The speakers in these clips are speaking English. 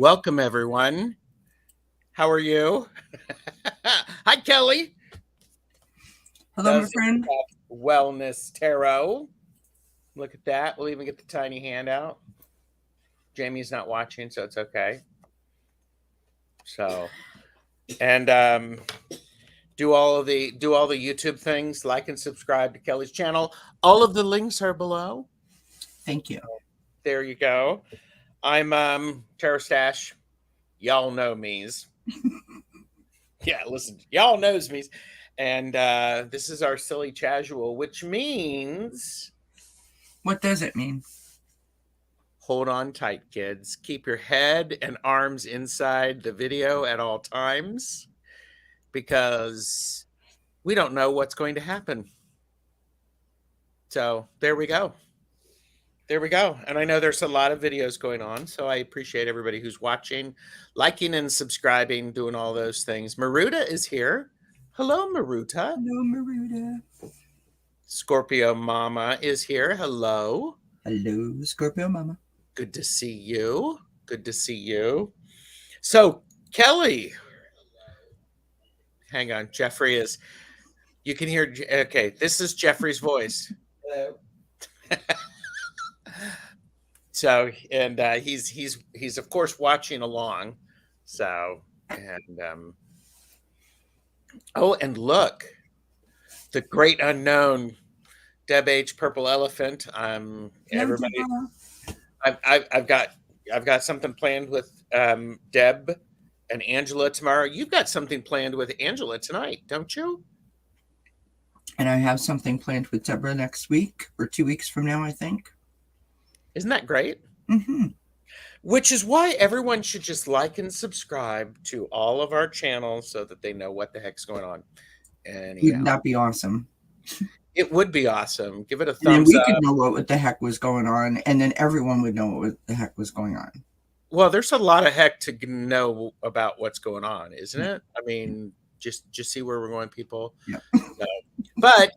Welcome, everyone. How are you? Hi, Kelly. Hello, my Does friend. Wellness Tarot. Look at that. We'll even get the tiny hand out. Jamie's not watching, so it's okay. So, and do all the YouTube things. Like and subscribe to Kelly's channel. All of the links are below. Thank you. There you go. I'm Tarot Stash. Y'all know me's. Yeah, listen, y'all knows me's. And this is our silly casual, which means What does it mean? hold on tight, kids. Keep your head and arms inside the video at all times because we don't know what's going to happen. So there we go. There we go. And I know there's a lot of videos going on, so I appreciate everybody who's watching, liking and subscribing, doing all those things. Maruta is here. Hello, Maruta. Hello, Maruta. Scorpio Mama is here. Hello. Hello, Scorpio Mama. Good to see you. Good to see you. So, Kelly. Hang on. Jeffrey is. You can hear. Okay, this is Jeffrey's voice. Hello. So, and he's of course watching along. So, and oh, and look, the great unknown Deb H. Purple Elephant. Everybody. I've got something planned with Deb and Angela tomorrow. You've got something planned with Angela tonight, don't you? And I have something planned with Deborah next week or 2 weeks from now, I think. Isn't that great? Mm-hmm. Which is why everyone should just like and subscribe to all of our channels so that they know what the heck's going on. And Wouldn't that be awesome? It would be awesome. Give it a And then thumbs we up. could know what the heck was going on, and then everyone would know what the heck was going on. Well, there's a lot of heck to know about what's going on, isn't it? I mean, just see where we're going, people. Yeah. But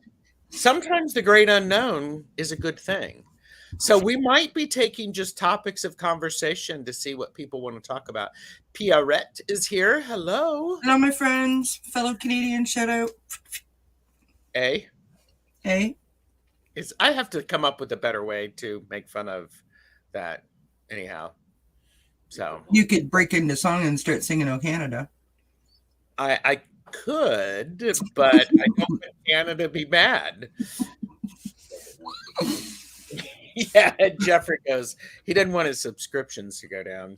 sometimes the great unknown is a good thing. So we might be taking just topics of conversation to see what people want to talk about. Pierrette is here. Hello. Hello, my friends. Fellow Canadian, shout out. Hey. Hey. I have to come up with a better way to make fun of that anyhow. So you could break into song and start singing "Oh Canada." I could, but I don't want Canada be mad. Yeah, Jeffrey goes, he didn't want his subscriptions to go down.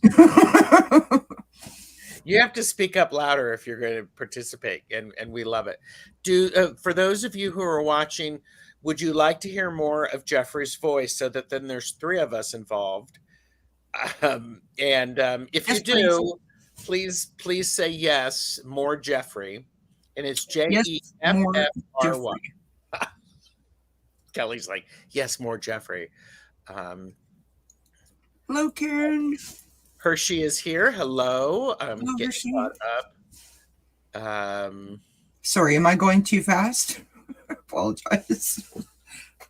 You have to speak up louder if you're going to participate, and we love it. For those of you who are watching, would you like to hear more of Jeffrey's voice so that then there's 3 of us involved? If you do, please say yes, more Jeffrey. And it's JEFFRY. Kelly's like, yes, more Jeffrey. Hello, Karen. Hershey is here. Hello. Hello, Hershey. Up. Sorry, am I going too fast? I apologize.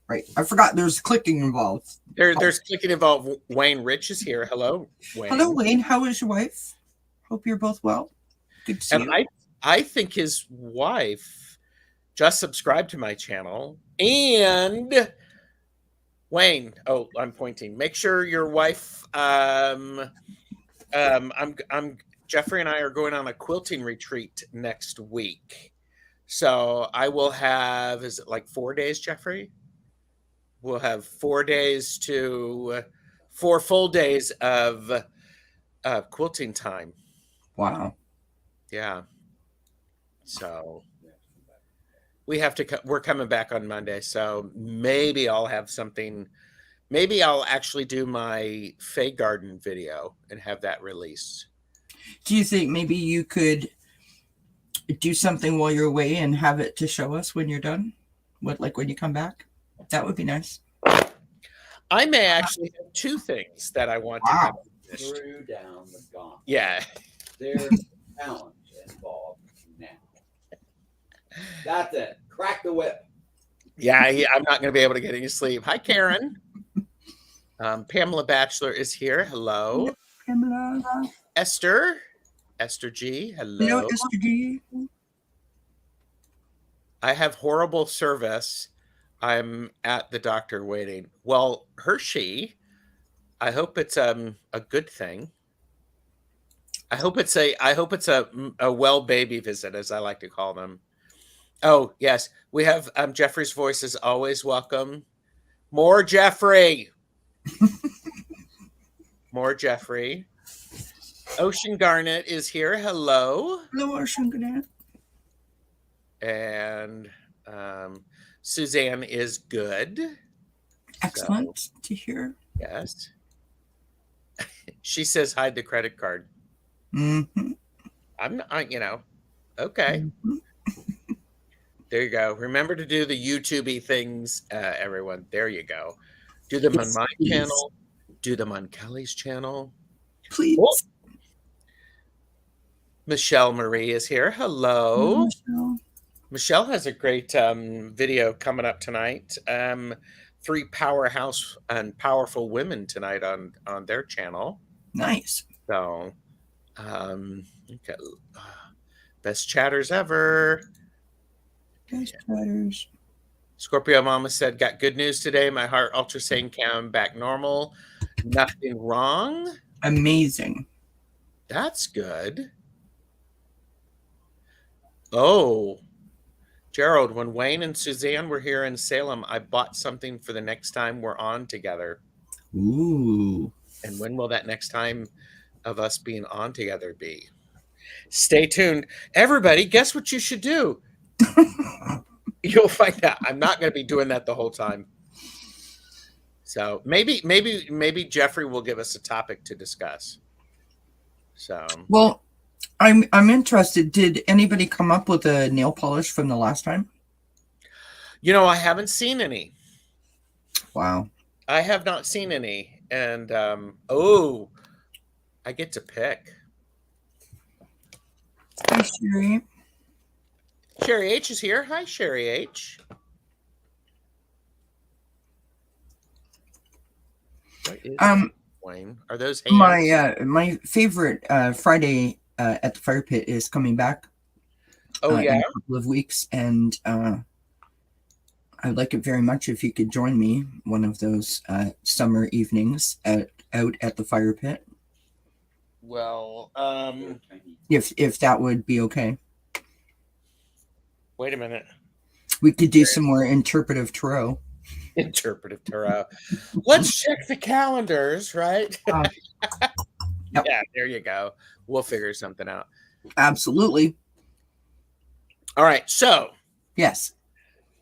Right, I forgot there's clicking involved. There's clicking involved. Wayne Rich is here. Hello, Wayne. Hello, Wayne. How is your wife? Hope you're both well. Good to see you. I think his wife just subscribed to my channel. And Wayne, oh, I'm pointing. Make sure your wife. Jeffrey and I are going on a quilting retreat next week, so I will have. Is it like 4 days, Jeffrey? We'll have 4 days to 4 full days of quilting time. Wow. Yeah. So we have to. We're coming back on Monday, so maybe I'll have something. Maybe I'll actually do my Fae Garden video and have that released. Do you think maybe you could do something while you're away and have it to show us when you're done? Like when you come back? That would be nice. I may actually have 2 things that I want to have finished. Threw down the gauntlet. Yeah. There's talent involved now. That's it. Crack the whip. Yeah, I'm not going to be able to get any sleep. Hi, Karen. Pamela Batchelor is here. Hello. Pamela. Esther G. Hello. Hello, Esther G. I have horrible service. I'm at the doctor waiting. Well, Hershey, I hope it's a good thing. I hope it's a well baby visit, as I like to call them. Oh, yes. We have Jeffrey's voice is always welcome. More Jeffrey. More Jeffrey. Ocean Garnet is here. Hello. Hello, Ocean Garnet. And Suzanne is good. Excellent So, to hear. yes. She says hide the credit card. Mm-hmm. I'm not, okay. Mm-hmm. There you go. Remember to do the YouTube-y things, everyone. There you go. Do them on my channel. Do them on Kelly's channel. Please. Oh. Michelle Marie is here. Hello. Michelle. Michelle has a great video coming up tonight. 3 powerhouse and powerful women tonight on their channel. Nice. So, okay. Best chatters ever. Best chatters. Scorpio Mama said, got good news today. My heart ultrasound cam back normal. Nothing wrong. Amazing. That's good. Oh, Gerald, when Wayne and Suzanne were here in Salem, I bought something for the next time we're on together. Ooh. And when will that next time of us being on together be? Stay tuned. Everybody, guess what you should do? You'll find out. I'm not going to be doing that the whole time. So maybe Jeffrey will give us a topic to discuss. So well, I'm interested. Did anybody come up with a nail polish from the last time? I haven't seen any. Wow. I have not seen any. And I get to pick. Hi, Sherry. Sherry H is here. Hi, Sherry H. What is Wayne? Are those hands? My favorite Friday at the fire pit is coming back. Oh yeah, in a couple of weeks, and I'd like it very much if you could join me one of those summer evenings out at the fire pit. Well, if that would be okay. Wait a minute. We could do some more interpretive tarot. Interpretive tarot. Let's check the calendars, right? Yep. Yeah, there you go. We'll figure something out. Absolutely. All right. So, yes.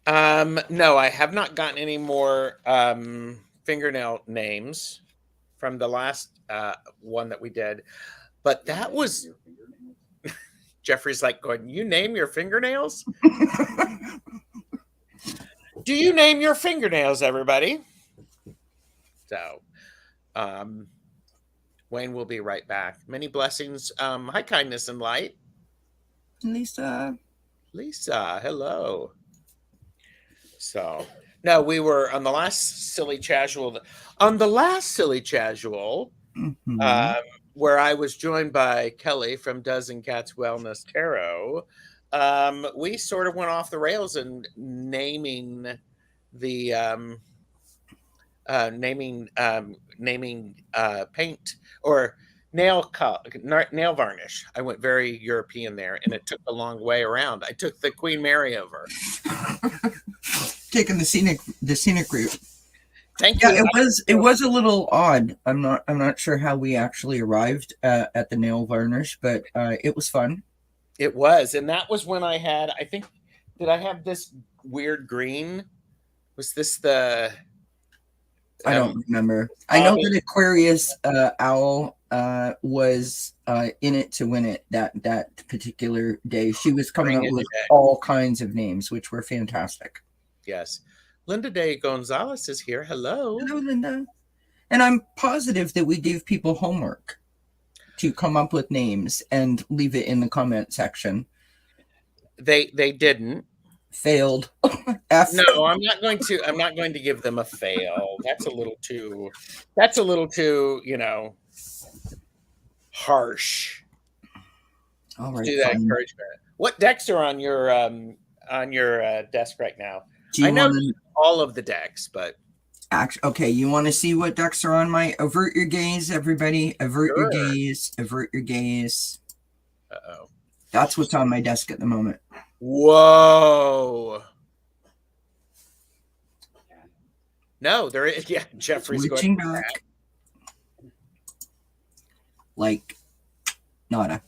No, I have not gotten any more fingernail names from the last one that we did, but that was Jeffrey's like going, you name your fingernails? Do you name your fingernails, everybody? So, Wayne will be right back. Many blessings. Hi, kindness and light. Lisa, hello. So, no, we were on the last silly casual. On the last silly casual, where I was joined by Kelly from Dozen Cats Wellness Tarot, we sort of went off the rails in naming the paint or nail varnish. I went very European there, and it took a long way around. I took the Queen Mary over. Taking the scenic route. Thank you. Yeah, it was a little odd. I'm not sure how we actually arrived at the nail varnish, but it was fun. It was, and that was when I had. I think did I have this weird green? Was this the? I don't remember. I know that Aquarius Owl was in it to win it that particular day. She was coming up with all kinds of names, which were fantastic. Yes. Linda Day Gonzalez is here. Hello. Hello, Linda. And I'm positive that we gave people homework to come up with names and leave it in the comment section. They didn't. Failed. No, I'm not going to give them a fail. That's a little too, harsh. All right, Do that fine. encouragement. What decks are on your desk right now? Do you I know want all of the decks, but okay, you want to see what decks are on my avert your gaze, everybody? Avert your sure. gaze, avert your gaze. Uh-oh. That's what's on my desk at the moment. Whoa. No, there is. Yeah, Jeffrey's Reaching going back. Like, nada.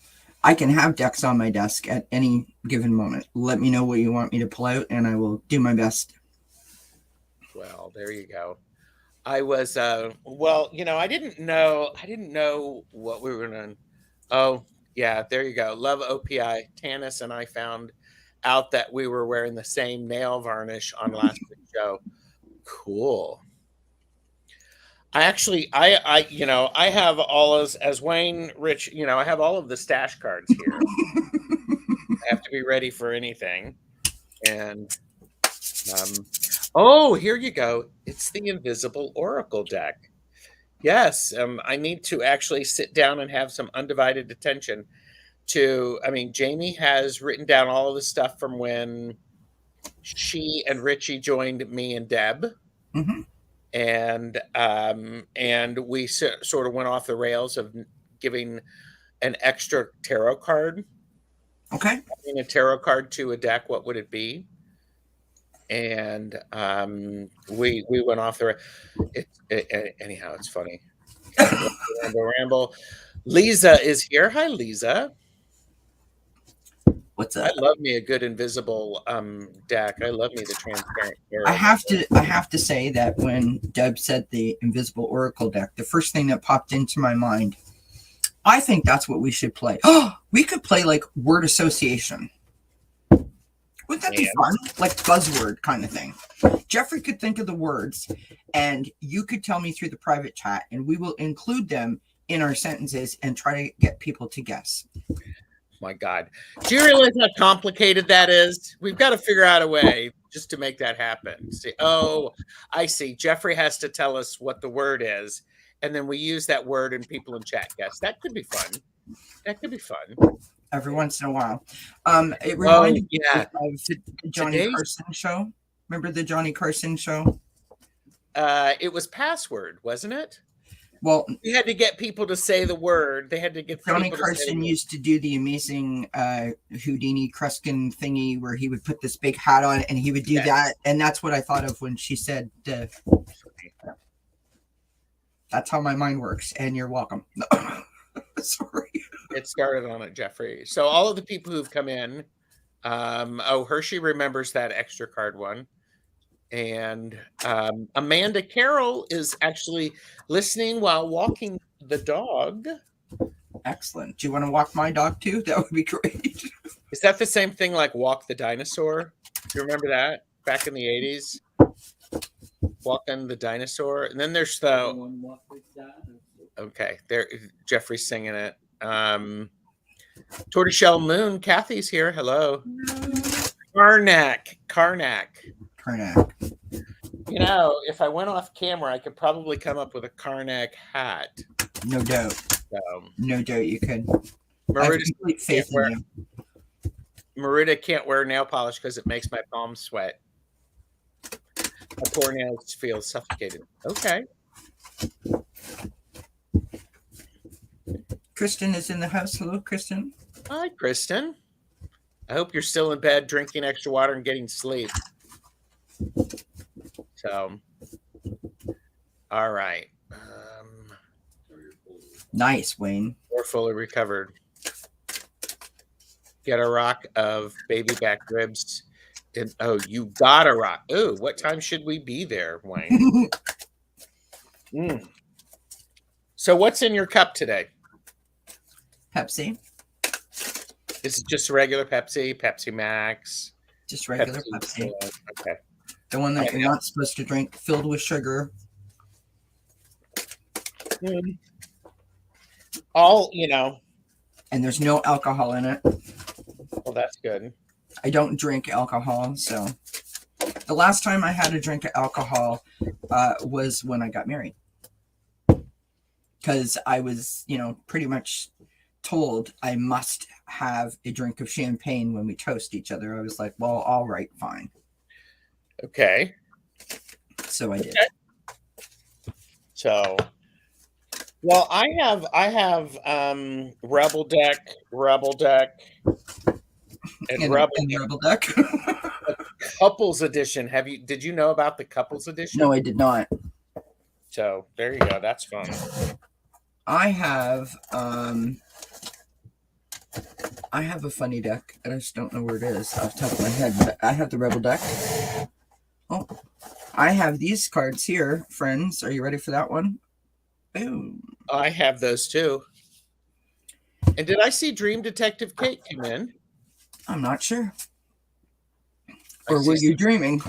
I can have decks on my desk at any given moment. Let me know what you want me to pull out, and I will do my best. Well, there you go. I was well, I didn't know what we were gonna. Oh, yeah, there you go. Love OPI. Tanis and I found out that we were wearing the same nail varnish on last week's show. Cool. I actually, I have all as Wayne Rich, I have all of the stash cards here. I have to be ready for anything. And, oh, here you go. It's the Invisible Oracle deck. Yes, I need to actually sit down and have some undivided attention Jamie has written down all of the stuff from when she and Richie joined me and Deb. Mm-hmm. And we sort of went off the rails of giving an extra tarot card. Okay. Adding a tarot card to a deck, what would it be? And we went off the anyhow, it's funny. Ramble. Lisa is here. Hi, Lisa. What's up? I love me a good invisible deck. I love me the transparent tarot. I have to say that when Deb said the Invisible Oracle deck, the first thing that popped into my mind, I think that's what we should play. Oh, we could play like word association. Wouldn't that be fun? Like buzzword kind of thing. Jeffrey could think of the words and you could tell me through the private chat and we will include them in our sentences and try to get people to guess. My God. Do you realize how complicated that is? We've got to figure out a way just to make that happen. See, oh, I see. Jeffrey has to tell us what the word is, and then we use that word and people in chat guess. That could be fun. That could be fun. Every once in a while. It reminded me of the Johnny Carson show. Remember the Johnny Carson show? It was Password, wasn't it? Well, we had to get people to say the word. They had to get Johnny Carson used to do the amazing Houdini Kruskin thingy where he would put this big hat on and he would do that. And that's what I thought of when she said, that's how my mind works. And you're welcome. Sorry. It started on it, Jeffrey. So all of the people who've come in, Hershey remembers that extra card one. And Amanda Carroll is actually listening while walking the dog. Excellent. Do you want to walk my dog too? That would be great. Is that the same thing like Walk the Dinosaur? Do you remember that back in the 80s? Walking the Dinosaur. And then there's the... Okay, there. Jeffrey's singing it. Tortoiseshell Moon. Kathy's here. Hello. Karnak. If I went off camera, I could probably come up with a Karnak hat. No doubt. No doubt you could. Marita can't wear nail polish because it makes my palms sweat. My poor nails feel suffocated. Okay. Kristen is in the house. Hello, Kristen. Hi, Kristen. I hope you're still in bed drinking extra water and getting sleep. So, all right. Nice, Wayne. We're fully recovered. Get a rock of baby back ribs. You got a rock. Oh, what time should we be there, Wayne? So what's in your cup today? Pepsi. Is it just regular Pepsi? Pepsi Max? Just regular Pepsi. Okay. The one that you're not supposed to drink, filled with sugar. All, And there's no alcohol in it. Well, that's good. I don't drink alcohol, so. The last time I had a drink of alcohol was when I got married. Because I was, pretty much told I must have a drink of champagne when we toast each other. I was like, well, all right, fine. Okay. So I did. So, well, I have Rebel Deck, and Rebel Deck. Couples Edition. Did you know about the Couples Edition? No, I did not. So there you go. That's fun. I have a funny deck. I just don't know where it is off the top of my head. But I have the Rebel Deck. Oh, I have these cards here, friends. Are you ready for that one? Boom. I have those too. And did I see Dream Detective Kate come in? I'm not sure. Or were you dreaming?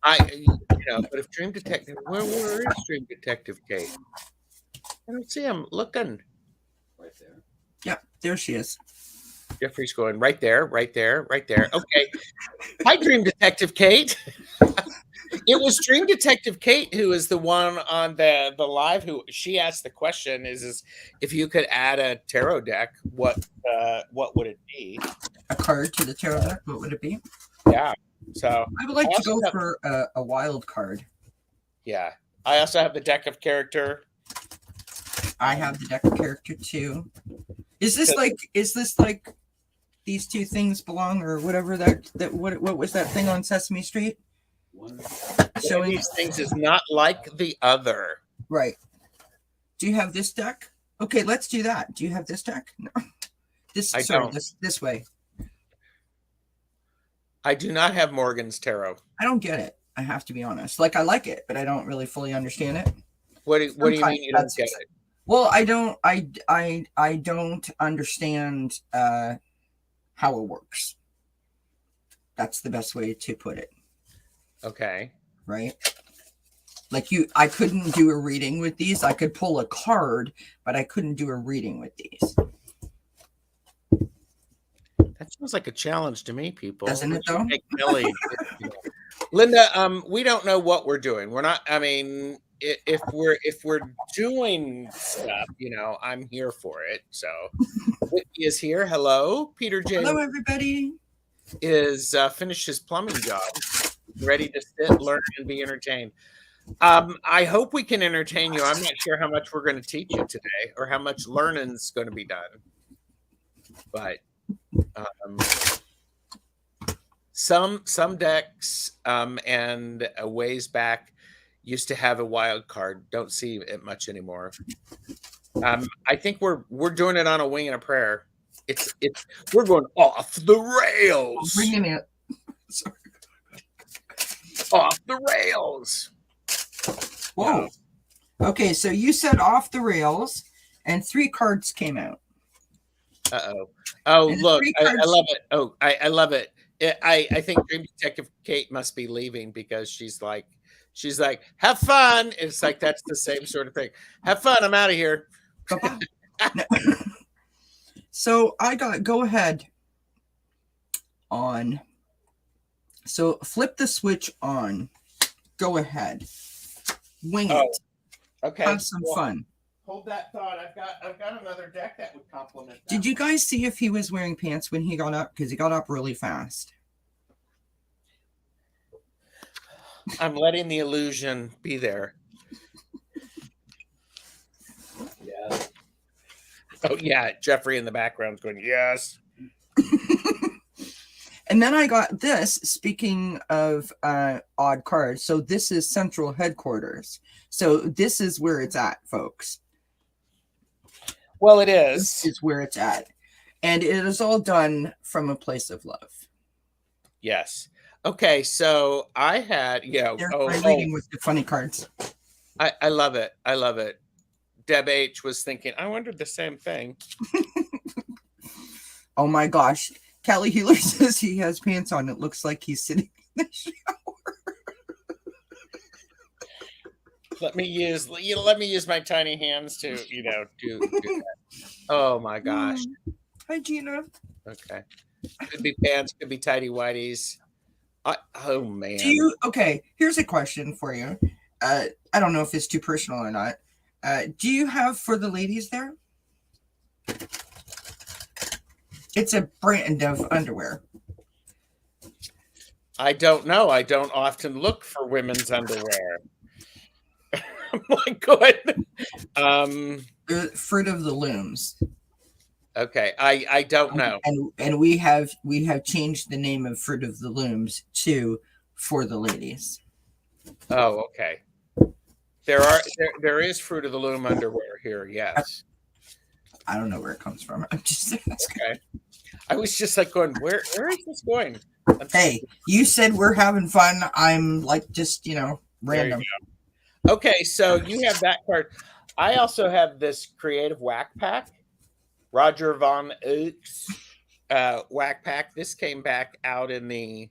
But if Dream Detective, where is Dream Detective Kate? I don't see him looking. Right there. Yeah, there she is. Jeffrey's going right there. Okay. Hi, Dream Detective Kate. It was Dream Detective Kate who is the one on the live who she asked the question is if you could add a tarot deck, what would it be? A card to the tarot deck, what would it be? Yeah. So I would like to go for a wild card. Yeah. I also have the deck of character. I have the deck of character too. Is this like these two things belong or whatever what was that thing on Sesame Street? Showing these things is not like the other. Right. Do you have this deck? Okay, let's do that. Do you have this deck? No. This way. I do not have Morgan's tarot. I don't get it. I have to be honest. Like I like it, but I don't really fully understand it. What do you mean you don't get it? Well, I don't understand how it works. That's the best way to put it. Okay. Right? Like I couldn't do a reading with these. I could pull a card, but I couldn't do a reading with these. That sounds like a challenge to me, people. Doesn't it though? Linda, we don't know what we're doing. We're not, I mean, if we're doing stuff, I'm here for it. So Whitney is here. Hello. Peter James. Hello, everybody. Is finished his plumbing job, ready to sit, learn, and be entertained. I hope we can entertain you. I'm not sure how much we're going to teach you today or how much learning's going to be done. But some decks and a ways back used to have a wild card. Don't see it much anymore. I think we're doing it on a wing and a prayer. We're going off the rails. Bringing it. Sorry. Off the rails. Whoa. Okay, so you said off the rails, and 3 cards came out. Uh-oh. Oh, look, I love it. Oh, I love it. I think Dream Detective Kate must be leaving because she's like, have fun. It's like that's the same sort of thing. Have fun. I'm out of here. So I got go ahead on. So flip the switch on. Go ahead. Wing it. Okay. Have some fun. Hold that thought. I've got another deck that would complement that. Did you guys see if he was wearing pants when he got up? Because he got up really fast. I'm letting the illusion be there. Yeah. Oh yeah, Jeffrey in the background's going, yes. And then I got this, speaking of odd cards. So this is central headquarters. So this is where it's at, folks. Well, it is. This is where it's at. And it is all done from a place of love. Yes. Okay, so I had, reading with the funny cards. I love it. I love it. Deb H was thinking, I wondered the same thing. Oh my gosh. Callie Healer says he has pants on. It looks like he's sitting in the shower. Let me use my tiny hands to, do that. Oh my gosh. Hi, Gina. Okay. Could be pants, could be tidy whities. Oh man. Okay, here's a question for you. I don't know if it's too personal or not. Do you have for the ladies there? It's a brand of underwear. I don't know. I don't often look for women's underwear. Oh my god. Fruit of the Looms. Okay. I don't know. And we have changed the name of Fruit of the Looms to For the Ladies. Oh, okay. There is Fruit of the Loom underwear here. Yes. I don't know where it comes from. I'm just Okay. I was just like going, where is this going? Hey, you said we're having fun. I'm like just random. Okay, so you have that card. I also have this creative whack pack, Roger Von Oaks whack pack. This came back out in the.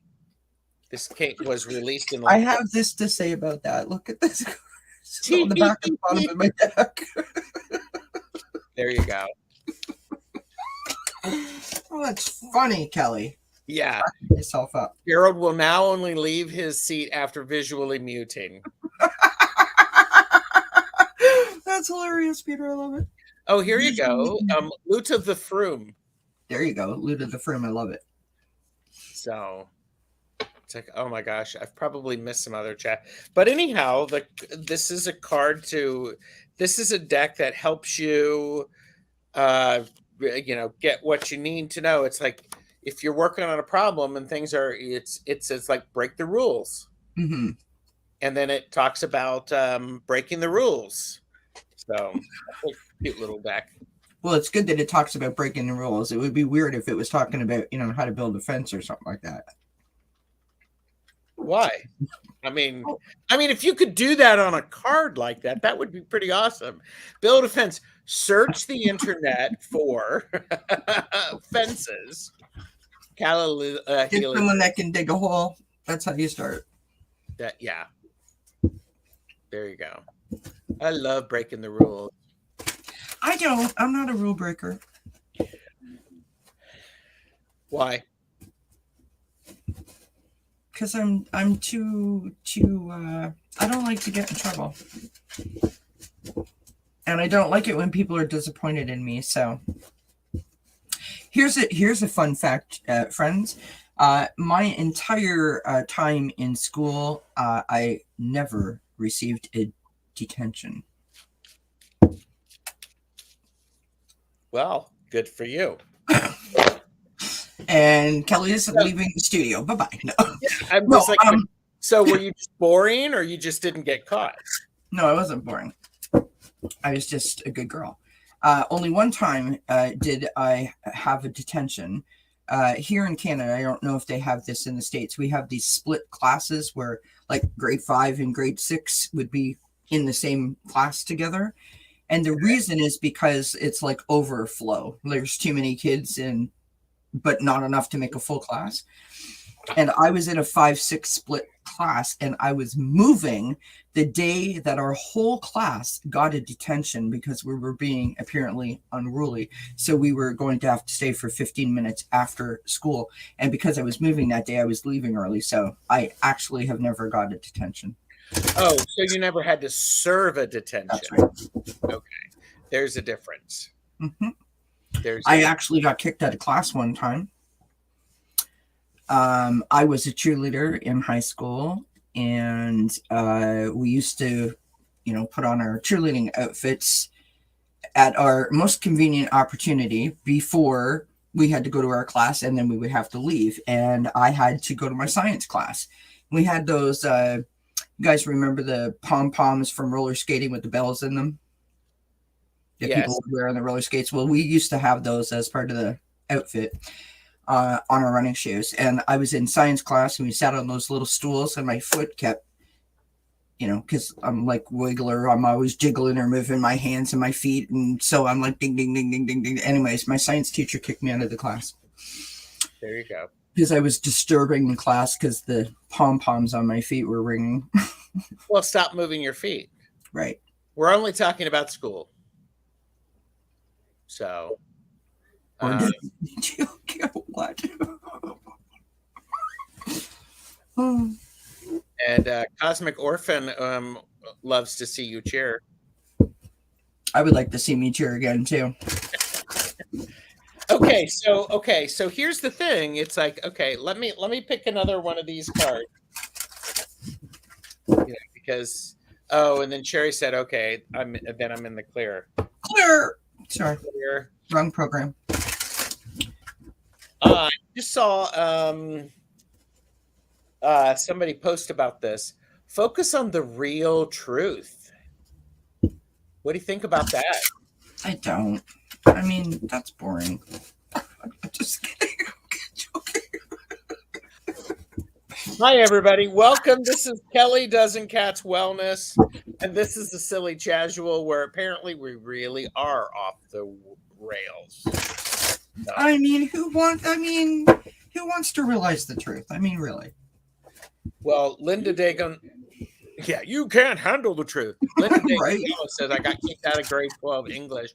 Was released in. I have this to say about that. Look at this on the back and bottom of my deck. There you go. Oh, that's funny, Kelly. Yeah. Back yourself up. Gerald will now only leave his seat after visually muting. That's hilarious, Peter. I love it. Oh, here you go. Loot of the Froom. There you go. Loot of the Froom. I love it. So it's like, oh my gosh, I've probably missed some other chat. But anyhow, this is a this is a deck that helps you get what you need to know. It's like if you're working on a problem and things are it's like break the rules. Mm-hmm. And then it talks about breaking the rules. So a cute little deck. Well, it's good that it talks about breaking the rules. It would be weird if it was talking about, how to build a fence or something like that. Why? I mean, if you could do that on a card like that, that would be pretty awesome. Build a fence. Search the internet for fences. Get someone that can dig a hole. That's how you start. Yeah. There you go. I love breaking the rules. I don't. I'm not a rule breaker. Why? Because I'm too I don't like to get in trouble. And I don't like it when people are disappointed in me. So here's a fun fact, friends. My entire time in school, I never received a detention. Well, good for you. And Kelly is leaving the studio. Bye-bye. No. Yeah, so were you just boring or you just didn't get caught? No, I wasn't boring. I was just a good girl. Only one time did I have a detention. Here in Canada, I don't know if they have this in the States. We have these split classes where like grade 5 and grade 6 would be in the same class together. And the reason is because it's like overflow. There's too many kids but not enough to make a full class. And I was in a 5-6 split class, and I was moving the day that our whole class got a detention because we were being apparently unruly. So we were going to have to stay for 15 minutes after school. And because I was moving that day, I was leaving early. So I actually have never got a detention. Oh, so you never had to serve a detention. That's right. Okay. There's a difference. Mm-hmm. I actually got kicked out of class one time. I was a cheerleader in high school, and we used to, put on our cheerleading outfits at our most convenient opportunity before we had to go to our class, and then we would have to leave. And I had to go to my science class. We had those, you guys remember the pom-poms from roller skating with the bells in them? That yes. People would wear on the roller skates. Well, we used to have those as part of the outfit on our running shoes. And I was in science class, and we sat on those little stools, and my foot kept, because I'm like wiggler. I'm always jiggling or moving my hands and my feet. And so I'm like ding, ding, ding, ding, ding, ding. Anyways, my science teacher kicked me out of the class. There you go. Because I was disturbing the class because the pom-poms on my feet were ringing. Well, stop moving your feet. Right. We're only talking about school. So. What? And Cosmic Orphan loves to see you cheer. I would like to see me cheer again, too. Okay. okay, so here's the thing. It's like, okay, let me pick another one of these cards. Because and then Sherry said, okay, I'm in the clear. Clear. Sorry. Clear. Wrong program. I just saw somebody post about this. Focus on the real truth. What do you think about that? I don't. I mean, that's boring. I'm just kidding. Hi, everybody. Welcome. This is Kelly Dozen Cats Wellness, and this is the Silly Casual, where apparently we really are off the rails. No. I mean, who wants to realize the truth? I mean, really. Well, Linda Dagon, yeah, you can't handle the truth. Linda Dagon Right. says, I got kicked out of grade 12 English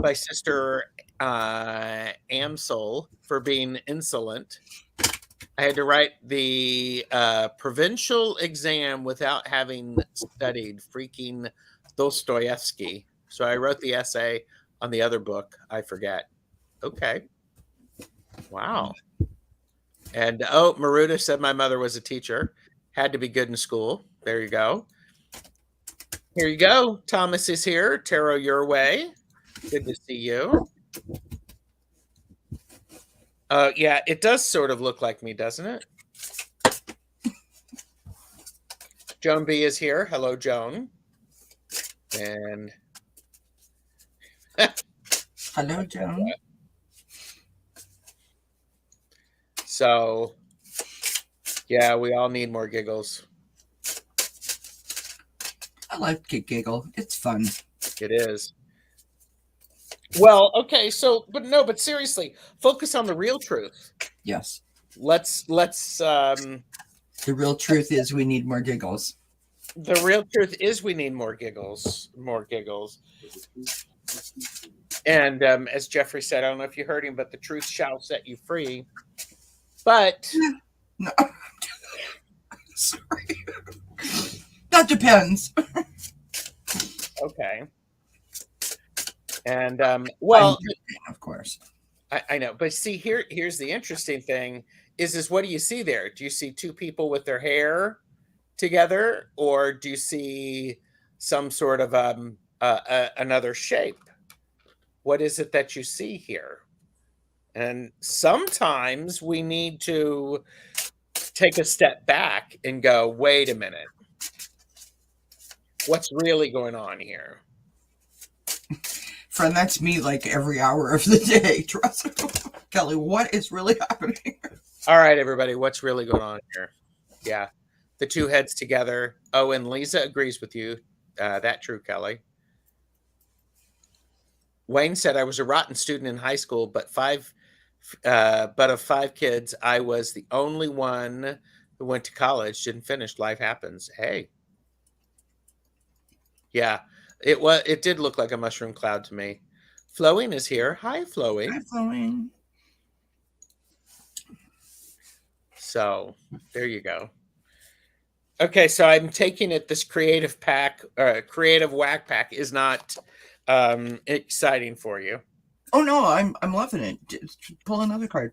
by Sister Amsel for being insolent. I had to write the provincial exam without having studied freaking Dostoevsky. So I wrote the essay on the other book. I forget. Okay. Wow. And Maruda said my mother was a teacher. Had to be good in school. There you go. Here you go. Thomas is here. Tarot your way. Good to see you. Yeah, it does sort of look like me, doesn't it? Joan B is here. Hello, Joan. And hello, Joan. So, yeah, we all need more giggles. I like to giggle. It's fun. It is. Well, okay, so but seriously, focus on the real truth. Yes. Let's the real truth is we need more giggles. The real truth is we need more giggles. And as Jeffrey said, I don't know if you heard him, but the truth shall set you free. But no. Sorry. That depends. Okay. And well, of course, I know, but see, here's the interesting thing: is what do you see there? Do you see two people with their hair together, or do you see some sort of another shape? What is it that you see here? And sometimes we need to take a step back and go, wait a minute, what's really going on here? Friend, that's me like every hour of the day. Trust me. Kelly, what is really happening? All right, everybody, what's really going on here? Yeah, the two heads together. Oh, and Lisa agrees with you. That true, Kelly. Wayne said, I was a rotten student in high school, but of 5 kids, I was the only one who went to college, didn't finish. Life happens. Hey. Yeah. It did look like a mushroom cloud to me. Flowing is here. Hi, Flowing. Hi, Flowing. So there you go. Okay, so I'm taking it this creative whack pack is not exciting for you. Oh no, I'm loving it. Just pull another card.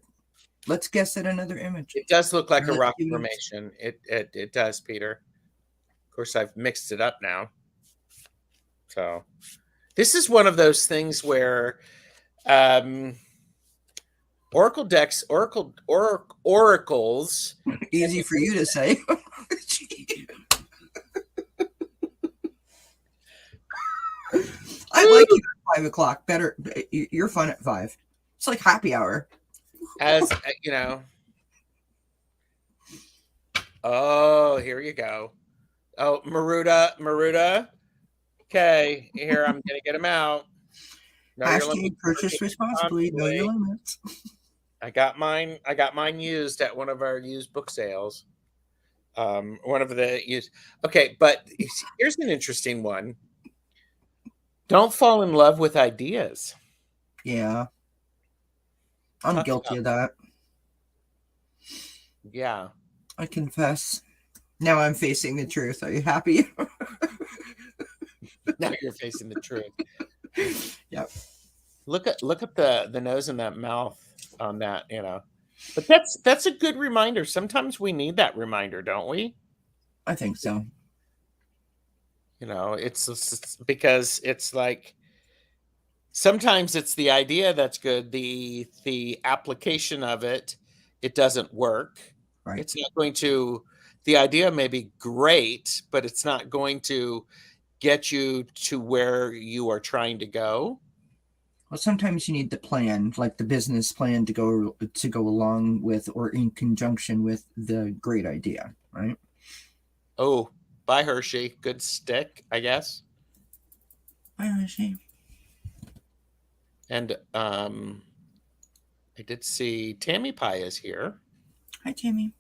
Let's guess at another image. It does look like a rock formation. It does, Peter. Of course, I've mixed it up now. So this is one of those things where oracles. Easy for you to say. I like you at 5 o'clock. Better, you're fun at 5. It's like happy hour. As you know. Oh, here you go. Oh, Maruda. Okay, here I'm gonna get him out. Hashtag purchase responsibly. Know your limits. I got mine used at one of our used book sales. One of the used. Okay, but here's an interesting one. Don't fall in love with ideas. Yeah, I'm guilty of that. Yeah, I confess. Now I'm facing the truth. Are you happy? Now you're facing the truth. Yep. Look at the nose and that mouth on that, you know. But that's a good reminder. Sometimes we need that reminder, don't we? I think so. You know, it's because it's like sometimes it's the idea that's good, the application of it, it doesn't work. Right. It's not going to the idea may be great, but it's not going to get you to where you are trying to go. Well, sometimes you need the plan, like the business plan to go along with or in conjunction with the great idea, right? Oh, bye Hershey. Good stick, I guess. I see. And I did see Tammy Pie is here. Hi, Tammy.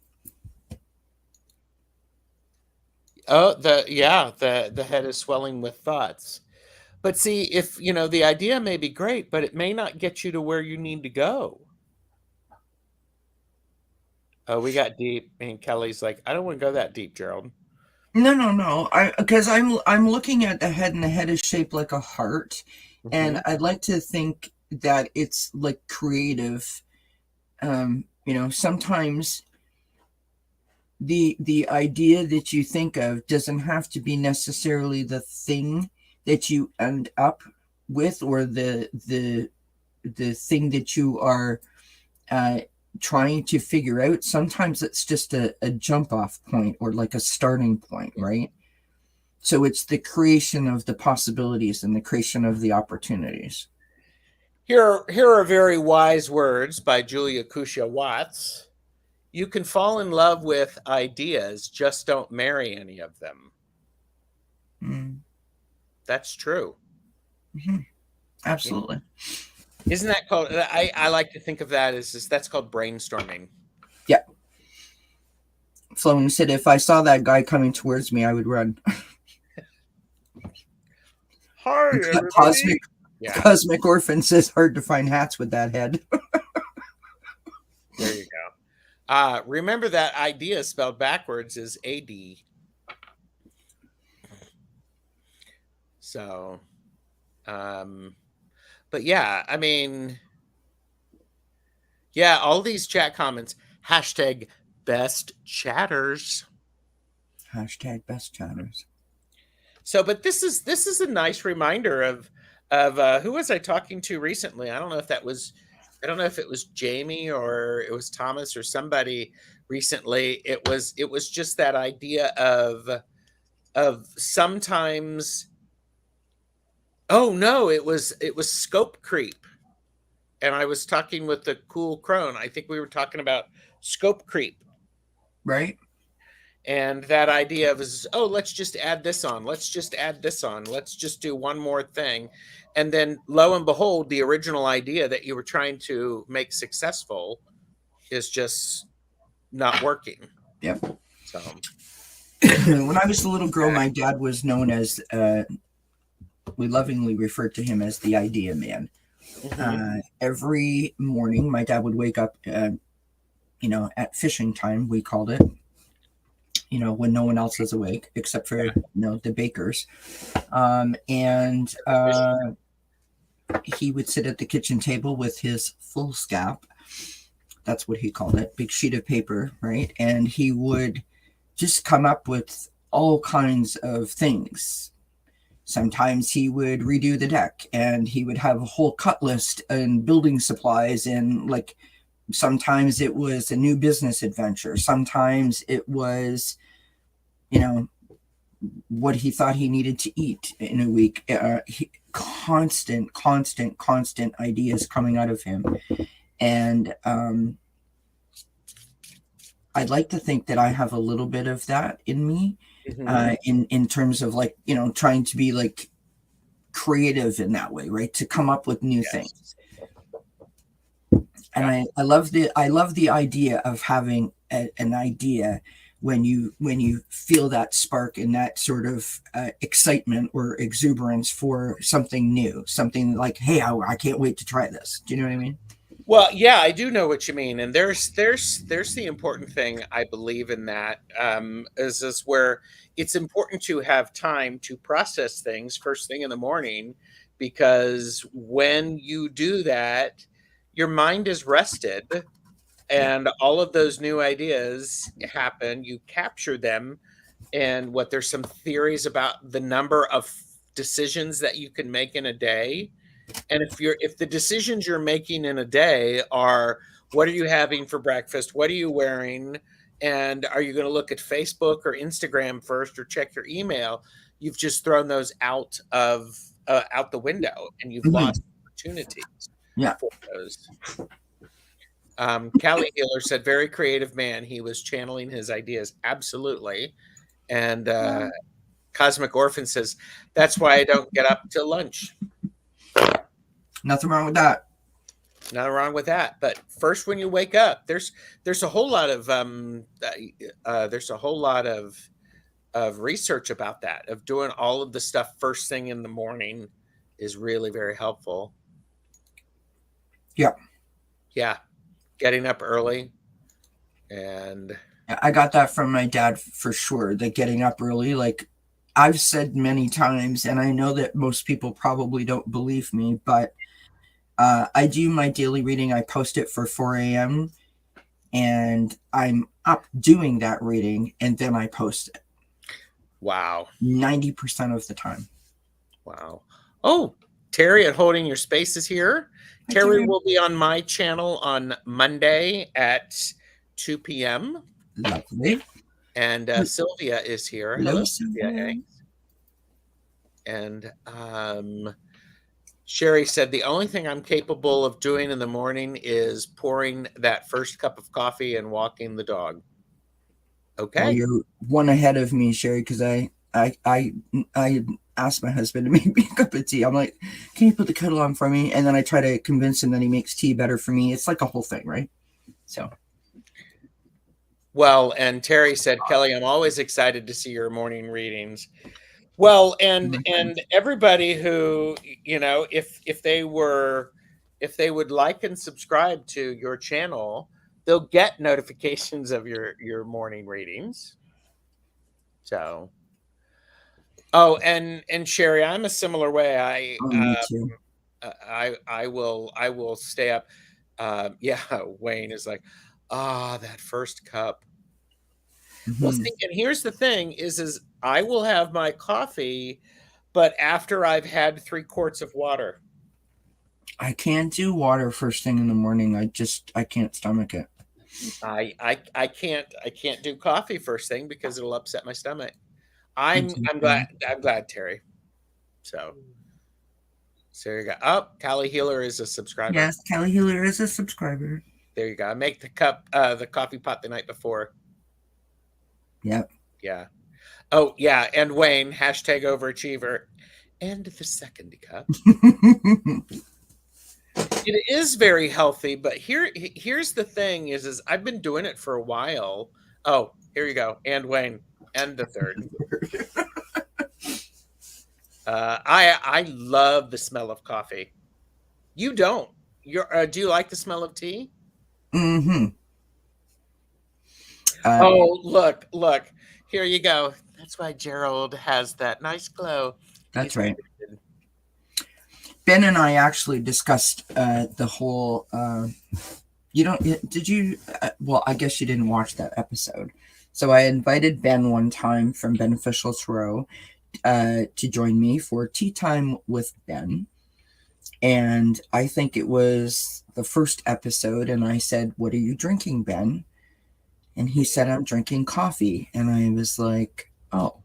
Oh, the head is swelling with thoughts. But see, if you know, the idea may be great, but it may not get you to where you need to go. Oh, we got deep, and Kelly's like, I don't want to go that deep, Gerald. No. Because I'm looking at the head, and the head is shaped like a heart, and I'd like to think that it's like creative. Sometimes the idea that you think of doesn't have to be necessarily the thing that you end up with, or the thing that you are trying to figure out. Sometimes it's just a jump off point, or like a starting point, right? So it's the creation of the possibilities and the creation of the opportunities. Here are very wise words by Julia Kusha Watts. You can fall in love with ideas, just don't marry any of them. That's true. Mm-hmm. Absolutely. Isn't that called? I like to think of that as that's called brainstorming. Yeah. Sloan said, if I saw that guy coming towards me, I would run. Hi, Cosmic Orphan says, hard to find hats with that head. There you go. Remember that idea spelled backwards is AD. So, but yeah, I mean, yeah, all these chat comments, hashtag best chatters. Hashtag best chatters. So, but this is a nice reminder of who was I talking to recently? I don't know if it was Jamie or it was Thomas or somebody recently. It was just that idea of sometimes. Oh no, it was scope creep, and I was talking with the cool crone. I think we were talking about scope creep, right? And that idea of oh, let's just add this on, let's just add this on, let's just do one more thing, and then lo and behold, the original idea that you were trying to make successful is just not working. Yep. So when I was a little girl, my dad was known as we lovingly referred to him as the idea man. Every morning my dad would wake up at fishing time, we called it, when no one else is awake except for the bakers, and he would sit at the kitchen table with his foolscap. That's what he called it, big sheet of paper, right? And he would just come up with all kinds of things. Sometimes he would redo the deck, and he would have a whole cut list and building supplies, and like sometimes it was a new business adventure. Sometimes it was, what he thought he needed to eat in a week. Constant ideas coming out of him. And I'd like to think that I have a little bit of that in me, in terms of like, trying to be like creative in that way, right? To come up with new things. And I love the idea of having an idea when you feel that spark and that sort of excitement or exuberance for something new, something like, hey, I can't wait to try this. Do you know what I mean? Well, yeah, I do know what you mean, and there's the important thing, I believe in that, is where it's important to have time to process things first thing in the morning, because when you do that, your mind is rested and all of those new ideas happen. You capture them, and there's some theories about the number of decisions that you can make in a day. And if the decisions you're making in a day are, what are you having for breakfast, what are you wearing, and are you going to look at Facebook or Instagram first or check your email, you've just thrown those out the window, and you've lost opportunities for those. Callie Healer said, very creative man. He was channeling his ideas. Absolutely. And Cosmic Orphan says, that's why I don't get up till lunch. Nothing wrong with that. Nothing wrong with that. But first, when you wake up, there's a whole lot of research about that, of doing all of the stuff first thing in the morning is really very helpful. Yeah. Yeah. Getting up early. And I got that from my dad for sure. The getting up early, like I've said many times, and I know that most people probably don't believe me, but I do my daily reading. I post it for 4 a.m. and I'm up doing that reading, and then I post it. Wow. 90% of the time. Wow. Oh, Terry at Holding Your Space is here. Terry will be on my channel on Monday at 2 p.m. Lovely. And Sylvia is here. Hello, Sylvia. And Sherry said, the only thing I'm capable of doing in the morning is pouring that first cup of coffee and walking the dog. Okay. Well, you're one ahead of me, Sherry, because I asked my husband to make me a cup of tea. I'm like, can you put the kettle on for me? And then I try to convince him that he makes tea better for me. It's like a whole thing, right? So. Well, and Terry said, Kelly, I'm always excited to see your morning readings. Well, and everybody who, if they would like and subscribe to your channel, they'll get notifications of your morning readings. So, and Sherry, I'm a similar way. Me too. I will stay up. Yeah, Wayne is like, that first cup. Mm-hmm. Well, see, and here's the thing is I will have my coffee, but after I've had 3 quarts of water. I can't do water first thing in the morning. I can't stomach it. I can't do coffee first thing because it'll upset my stomach. I'm glad, Terry. So there you go. Oh, Callie Healer is a subscriber. Yes, Callie Healer is a subscriber. There you go. I make the coffee pot the night before. Yep. Yeah. Oh, yeah. And Wayne, hashtag overachiever. And the second cup. It is very healthy, but here's the thing is I've been doing it for a while. Oh, here you go. And Wayne. And the third. I love the smell of coffee. You don't. Do you like the smell of tea? Mm-hmm. Look. Here you go. That's why Gerald has that nice glow. That's right. Ben and I actually discussed the whole. Did you? Well, I guess you didn't watch that episode. So I invited Ben one time from Beneficial Throw to join me for tea time with Ben. And I think it was the first episode. And I said, "What are you drinking, Ben?" And he said, "I'm drinking coffee." And I was like, "Oh."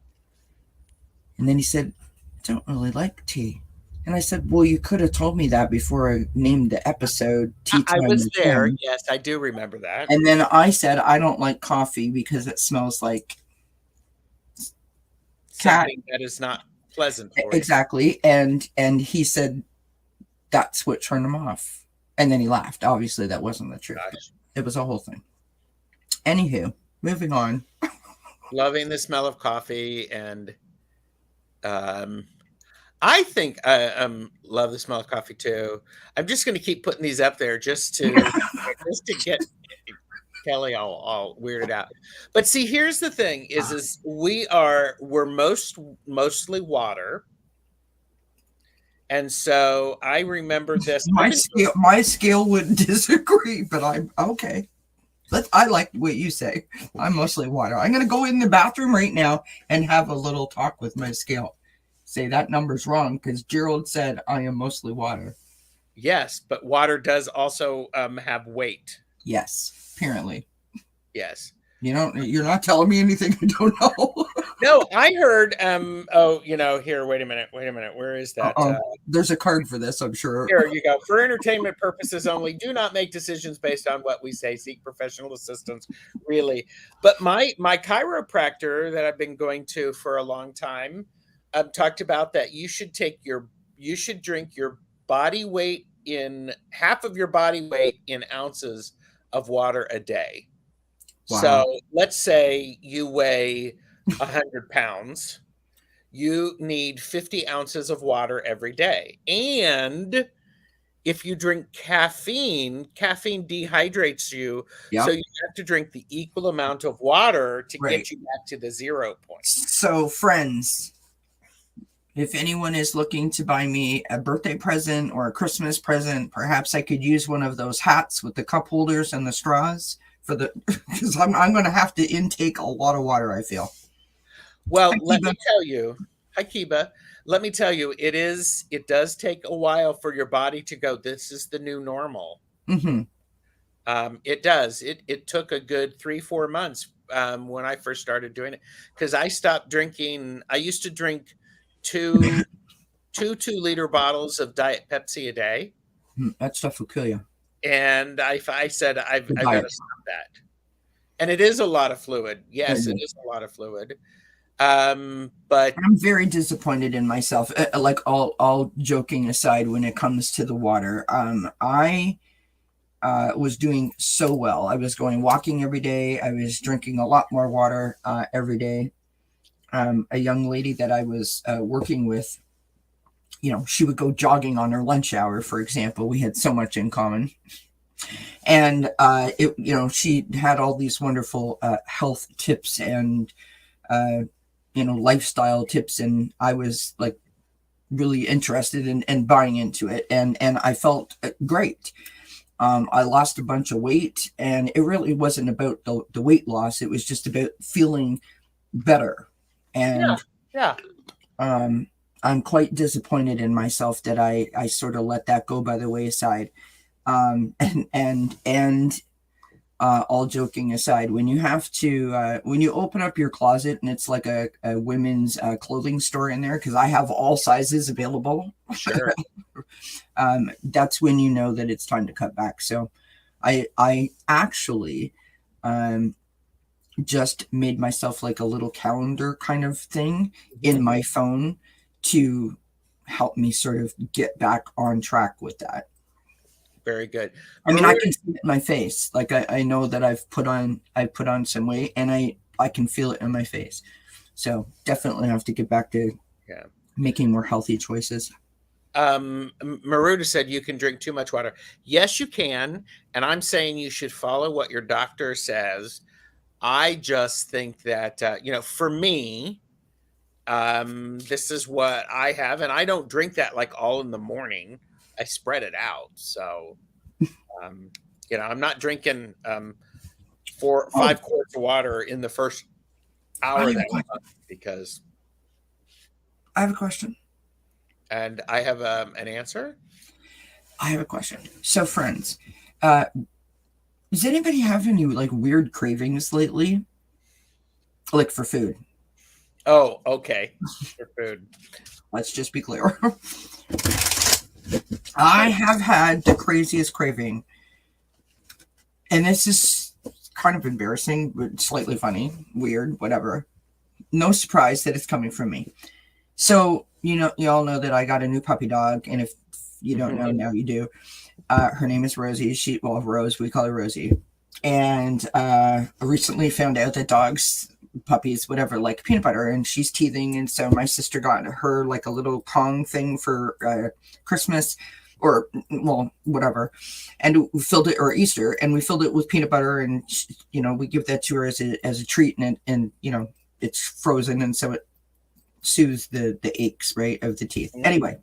And then he said, "I don't really like tea." And I said, "Well, you could have told me that before I named the episode Tea Time." I was there. Yes, I do remember that. And then I said, "I don't like coffee because it smells like something that is not pleasant for you." Exactly. And he said that's what turned him off. And then he laughed. Obviously, that wasn't the truth. It was a whole thing. Anywho, moving on. Loving the smell of coffee, and I think I love the smell of coffee too. I'm just going to keep putting these up there just to get Kelly all weirded out. But see, here's the thing: is we're mostly water, And so I remember this. My scale would disagree, but I'm okay. I like what you say. I'm mostly water. I'm going to go in the bathroom right now and have a little talk with my scale. Say that number's wrong because Gerald said I am mostly water. Yes, but water does also have weight. Yes, apparently. Yes. You're not telling me anything I don't know. No, I heard here, wait a minute. Where is that? There's a card for this, I'm sure. Here you go. For entertainment purposes only, do not make decisions based on what we say. Seek professional assistance, really. But my chiropractor that I've been going to for a long time talked about that you should drink your body weight in half of your body weight in ounces of water a day. Wow. So let's say you weigh 100 pounds. You need 50 ounces of water every day. And if you drink caffeine dehydrates you. Yep. So you have to drink the equal amount of water to get you back to the 0 point. So, friends, if anyone is looking to buy me a birthday present or a Christmas present, perhaps I could use one of those hats with the cup holders and the straws because I'm going to have to intake a lot of water, I feel. Well, let me tell you, hi Kiba. Let me tell you, it does take a while for your body to go, this is the new normal. Mm-hmm. It does. It took a good 3-4 months when I first started doing it because I stopped drinking. I used to drink two 2-liter bottles of Diet Pepsi a day. That stuff will kill you. And I said, I've got to stop that. And it is a lot of fluid. Yes, it is a lot of fluid. But I'm very disappointed in myself. Like all joking aside, when it comes to the water, I was doing so well. I was going walking every day. I was drinking a lot more water every day. A young lady that I was working with, she would go jogging on her lunch hour, for example. We had so much in common. And she had all these wonderful health tips and lifestyle tips, and I was like really interested in buying into it, and I felt great. I lost a bunch of weight, and it really wasn't about the weight loss. It was just about feeling better. And I'm quite disappointed in myself that I sort of let that go by the wayside. And all joking aside, when you have to, when you open up your closet and it's like a women's clothing store in there, because I have all sizes available. Sure. That's when you know that it's time to cut back. So I actually just made myself like a little calendar kind of thing in my phone to help me sort of get back on track with that. Very good. I mean, I can see it in my face. Like I know that I've put on some weight, and I can feel it in my face. So definitely have to get back to making more healthy choices. Maruda said you can drink too much water. Yes, you can. And I'm saying you should follow what your doctor says. I just think that, for me, this is what I have. And I don't drink that like all in the morning. I spread it out. So, I'm not drinking 5 quarts of water in the first hour because I have a question. And I have an answer. I have a question. So, friends, does anybody have any like weird cravings lately? Like for food? Oh, okay. For food. Let's just be clear. I have had the craziest craving, and this is kind of embarrassing, but slightly funny, weird, whatever. No surprise that it's coming from me. So, you all know that I got a new puppy dog, and if you don't know, now you do. Her name is Rosie. Rose, we call her Rosie. And I recently found out that puppies, whatever, like peanut butter, and she's teething. And so my sister got her like a little Kong thing for Christmas, or whatever, and we filled it, or Easter, and we filled it with peanut butter, and we give that to her as a treat, and it's frozen, and so it soothes the aches, right, of the teeth. Anyway,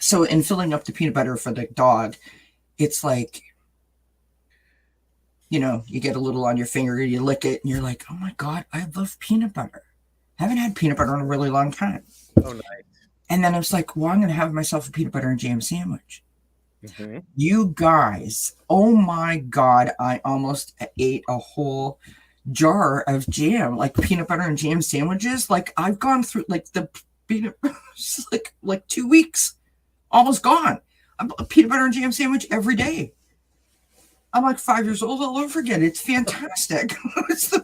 So in filling up the peanut butter for the dog, it's like, you get a little on your finger, you lick it, and you're like, oh my God, I love peanut butter. I haven't had peanut butter in a really long time. Oh, nice. And then I was like, well, I'm going to have myself a peanut butter and jam sandwich. Mm-hmm. You guys, oh my God, I almost ate a whole jar of jam, like peanut butter and jam sandwiches. Like I've gone through like the peanut, like 2 weeks, almost gone. A peanut butter and jam sandwich every day. I'm like 5 years old all over again. It's fantastic.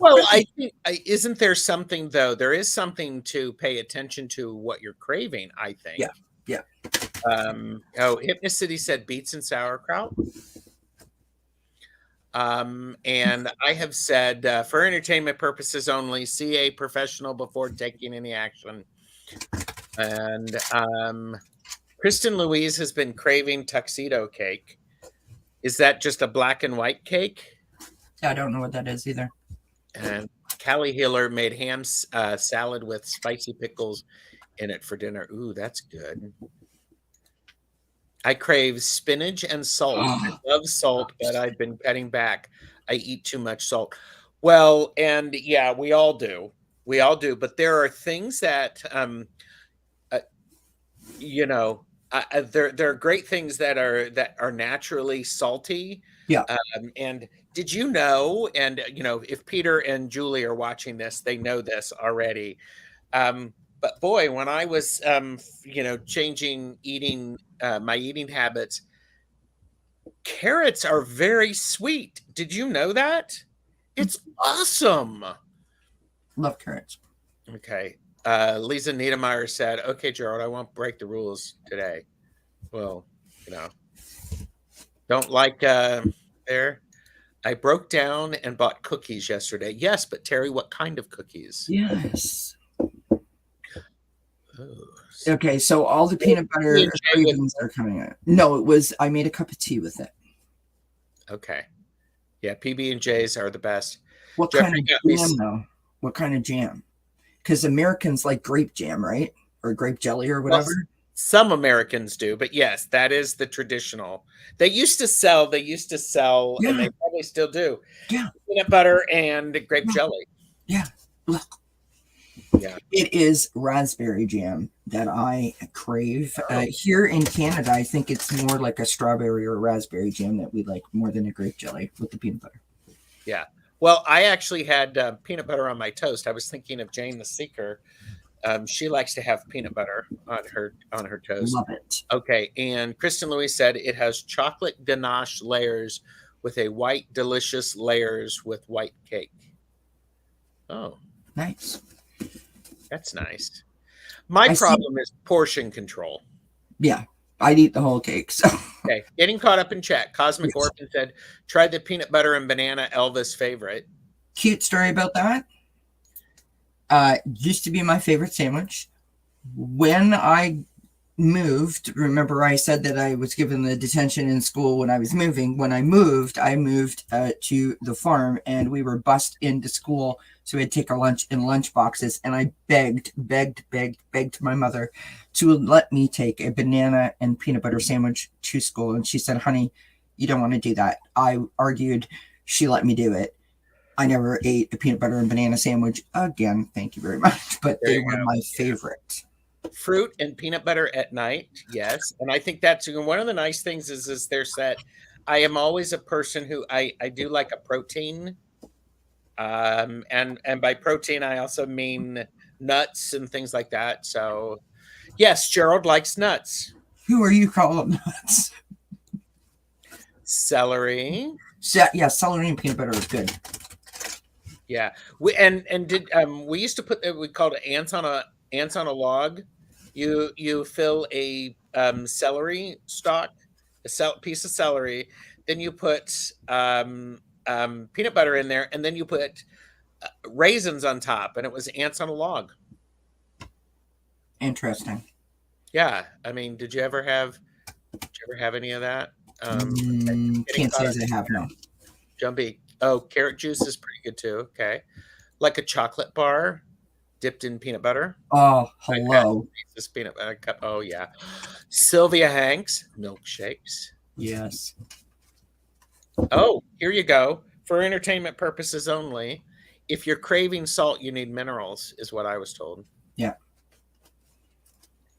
Well, I think, isn't there something though? There is something to pay attention to what you're craving, I think. Yeah. Hypnocity said beets and sauerkraut. And I have said for entertainment purposes only, see a professional before taking any action. And Kristen Louise has been craving tuxedo cake. Is that just a black and white cake? I don't know what that is either. And Callie Hiller made ham salad with spicy pickles in it for dinner. Ooh, that's good. I crave spinach and salt. I love salt, but I've been cutting back. I eat too much salt. Well, and yeah, we all do. We all do. But there are things that, there are great things that are naturally salty. Yeah. And did you know? And if Peter and Julie are watching this, they know this already. But boy, when I was, changing my eating habits, carrots are very sweet. Did you know that? It's awesome. Love carrots. Okay. Lisa Niedermeyer said, okay, Gerald, I won't break the rules today. Well, don't like there. I broke down and bought cookies yesterday. Yes, but Terry, what kind of cookies? Yes. Okay, so all the peanut butter cravings are coming out. No, I made a cup of tea with it. Okay. Yeah, PB&Js are the best. What kind of jam, though? What kind of jam? Because Americans like grape jam, right? Or grape jelly or whatever. Well, some Americans do, but yes, that is the traditional. They used to sell, Yeah. and they probably still do. Yeah. Peanut butter and grape jelly. Yeah. Look. Yeah. It is raspberry jam that I crave. Here in Canada, I think it's more like a strawberry or raspberry jam that we like more than a grape jelly with the peanut butter. Yeah. Well, I actually had peanut butter on my toast. I was thinking of Jane the Seeker. She likes to have peanut butter on her toast. Love it. Okay. And Kristen Louise said it has chocolate ganache layers with a white delicious layers with white cake. Oh, nice. That's nice. My problem is portion control. Yeah, I'd eat the whole cake. So okay, getting caught up in chat. Cosmic Orphan said, "Try the peanut butter and banana, Elvis' favorite." Cute story about that. Used to be my favorite sandwich. When I moved, remember I said that I was given the detention in school when I was moving. When I moved to the farm, and we were bused into school. So we'd take our lunch in lunch boxes, and I begged my mother to let me take a banana and peanut butter sandwich to school. And she said, honey, you don't want to do that. I argued. She let me do it. I never ate a peanut butter and banana sandwich again. Thank you very much. But they were my favorite. Fruit and peanut butter at night. Yes. And I think that's one of the nice things is their set. I am always a person who I do like a protein. And by protein, I also mean nuts and things like that. So yes, Gerald likes nuts. Who are you calling nuts? Celery. Yeah, celery and peanut butter is good. Yeah. We used to put, we called it ants on a log. You fill a celery stalk, a piece of celery, then you put peanut butter in there, and then you put raisins on top, and it was ants on a log. Interesting. Yeah, I mean, did you ever have any of that? Can't say as I have, no. Jumpy. Oh, carrot juice is pretty good too. Okay, like a chocolate bar. dipped in peanut butter. Oh, I've had hello. this peanut butter cup. Oh yeah, Sylvia Hanks milkshakes. Yes. Oh, here you go. For entertainment purposes only. If you're craving salt, you need minerals, is what I was told. Yeah.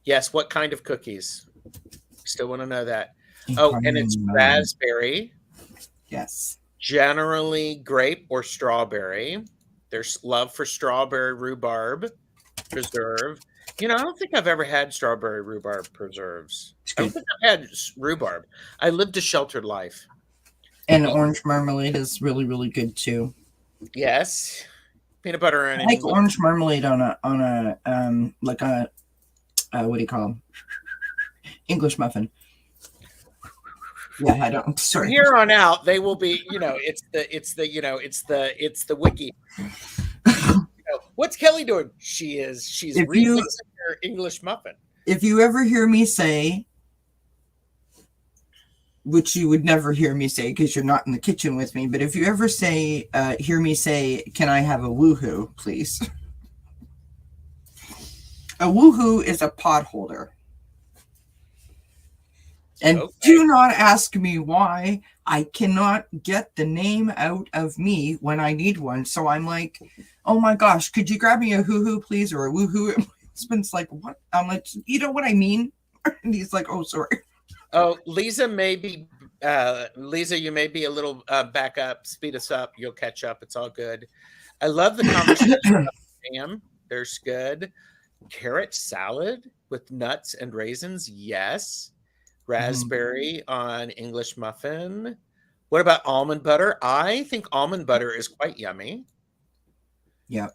Yes. What kind of cookies? Still want to know that. Oh, and it's raspberry, Yes. generally grape or strawberry. There's love for strawberry rhubarb preserve. You know, I don't think I've ever had strawberry rhubarb preserves. I don't think I've had rhubarb. I lived a sheltered life. And orange marmalade is really, really good too. Yes. Peanut butter and I like orange marmalade on a like a what do you call them? English muffin. Yeah, I don't. I'm sorry. From here on out, they will be. You know, it's the wiki. What's Kelly doing? She's remixing her English muffin. If you ever hear me say, which you would never hear me say because you're not in the kitchen with me, but if you ever say, hear me say, can I have a woohoo, please? A woohoo is a pot holder. And do not ask me why. I cannot get the name out of me when I need one. So I'm like, oh my gosh, could you grab me a hoo-hoo, please? Or a woohoo? And my husband's like, what? I'm like, you know what I mean? And he's like, oh, sorry. Oh, Lisa, you may be a little back up. Speed us up. You'll catch up. It's all good. I love the conversation about ham. There's good. Carrot salad with nuts and raisins. Yes. Raspberry on English muffin. What about almond butter? I think almond butter is quite yummy. Yeah.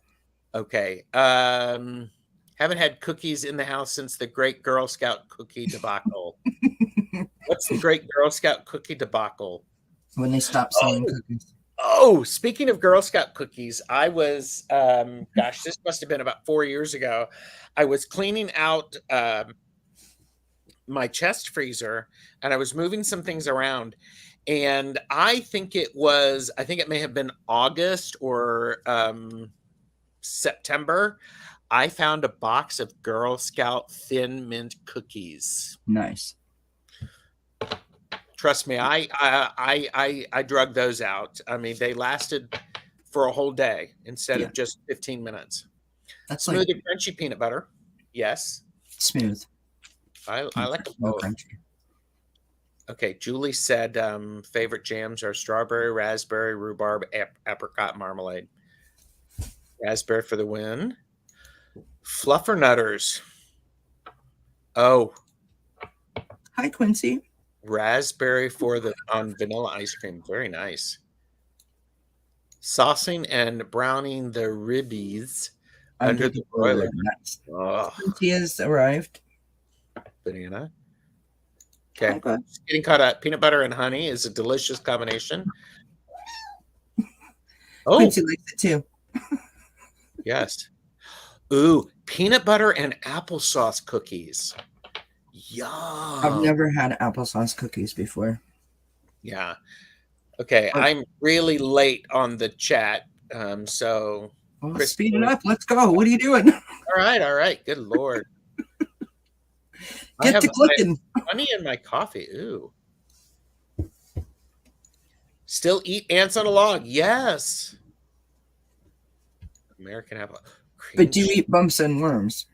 Okay. Haven't had cookies in the house since the Great Girl Scout cookie debacle. What's the Great Girl Scout cookie debacle? When they stopped selling cookies. Oh, speaking of Girl Scout cookies, I was, this must have been about 4 years ago. I was cleaning out my chest freezer and I was moving some things around. And I think it may have been August or September. I found a box of Girl Scout Thin Mint cookies. Nice. Trust me, I drug those out. I mean, they lasted for a whole day instead of just 15 minutes. That's smooth and crunchy peanut butter. Yes. Smooth. I like them both. Crunchy. Okay, Julie said favorite jams are strawberry, raspberry, rhubarb, apricot marmalade. Raspberry for the win. Fluffernutters. Oh. Hi, Quincy. Raspberry on vanilla ice cream. Very nice. Saucing and browning the ribbies under the broiler. Oh. Quincy has arrived. Banana. Okay. Just getting caught up. Peanut butter and honey is a delicious combination. Oh. Quincy likes it too. Yes. Ooh, peanut butter and applesauce cookies. Yum. I've never had applesauce cookies before. Yeah. Okay, I'm really late on the chat. So speed it up. Let's go. What are you doing? All right. Good Lord. Get to clicking. Honey in my coffee. Ooh. Still eat ants on a log. Yes. American apple. But do you eat bumps and worms?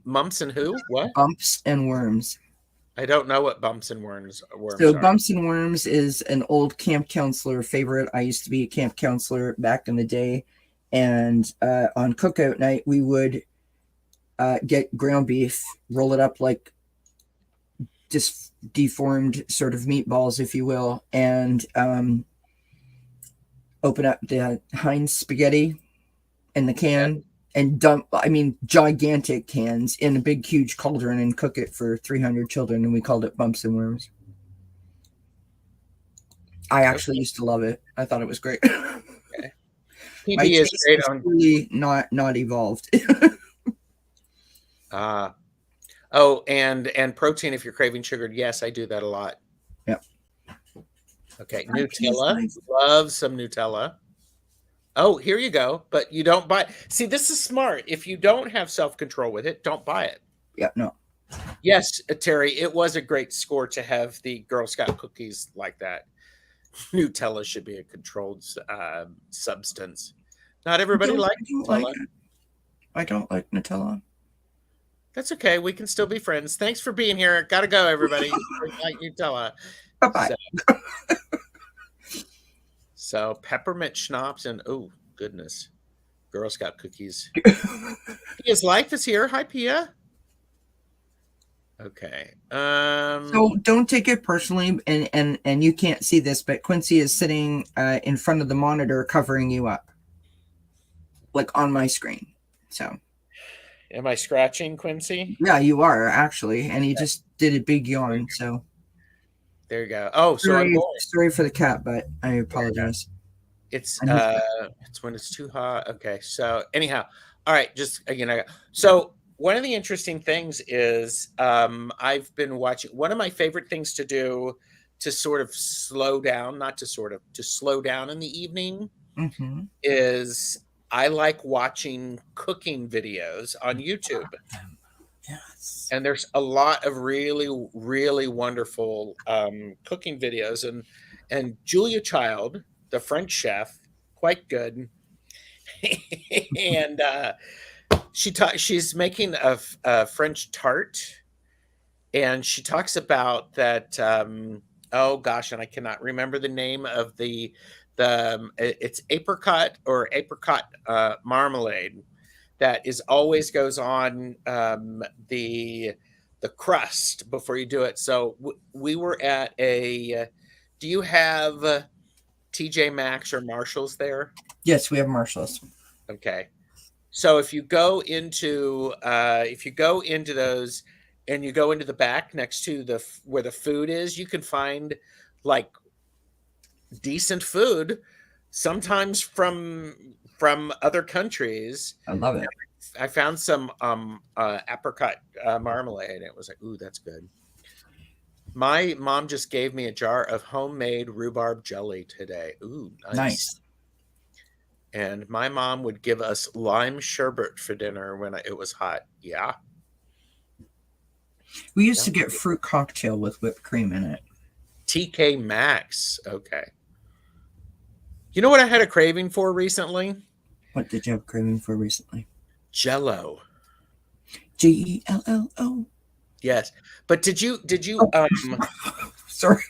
Mumps and who? What? Bumps and worms. I don't know what bumps and worms So are. Bumps and Worms is an old camp counselor favorite. I used to be a camp counselor back in the day. And on cookout night, we would get ground beef, roll it up like just deformed sort of meatballs, if you will, and open up the Heinz spaghetti in the can and dump, gigantic cans in a big, huge cauldron and cook it for 300 children. And we called it Bumps and Worms. I actually used to love it. I thought it was great. Okay. PB is great on really not evolved. Oh, and protein if you're craving sugar. Yes, I do that a lot. Yep. Okay, Nutella. Love some Nutella. Oh, here you go. But you don't buy. See, this is smart. If you don't have self control with it, don't buy it. Yeah, no. Yes, Terry, it was a great score to have the Girl Scout cookies like that. Nutella should be a controlled substance. Not everybody likes I don't like Nutella. it. I don't like Nutella. That's okay. We can still be friends. Thanks for being here. Gotta go, everybody. Like Nutella. Bye bye. So peppermint schnapps and oh goodness, Girl Scout cookies. Pia's life is here. Hi, Pia. Okay. So don't take it personally, and you can't see this, but Quincy is sitting in front of the monitor, covering you up, like on my screen. So. Am I scratching, Quincy? Yeah, you are actually, and he just did a big yawn. So there you go. Oh, so I'm going. Sorry for the cat, but I apologize. It's when it's too hot. Okay, so anyhow, all right. Just again, so one of the interesting things is I've been watching. One of my favorite things to do to sort of slow down, not to sort of to slow down in the evening, is I like watching cooking videos on YouTube. Yes. And there's a lot of really, really wonderful cooking videos. And Julia Child, the French chef, quite good. And she's making a French tart. And she talks about that. Oh gosh, and I cannot remember the name of it's apricot marmalade that is always goes on the crust before you do it. So we were at a. Do you have TJ Maxx or Marshalls there? Yes, we have Marshalls. Okay, so if you go into those and you go into the back next to where the food is, you can find like decent food, sometimes from other countries. I love it. I found some apricot marmalade. It was like, ooh, that's good. My mom just gave me a jar of homemade rhubarb jelly today. Ooh, Nice. And my mom would give us lime sherbet for dinner when it was hot. Yeah. We used to get fruit cocktail with whipped cream in it. TK Maxx. Okay. You know what I had a craving for recently? What did you have a craving for recently? Jello. Jello. Yes. But did you sorry.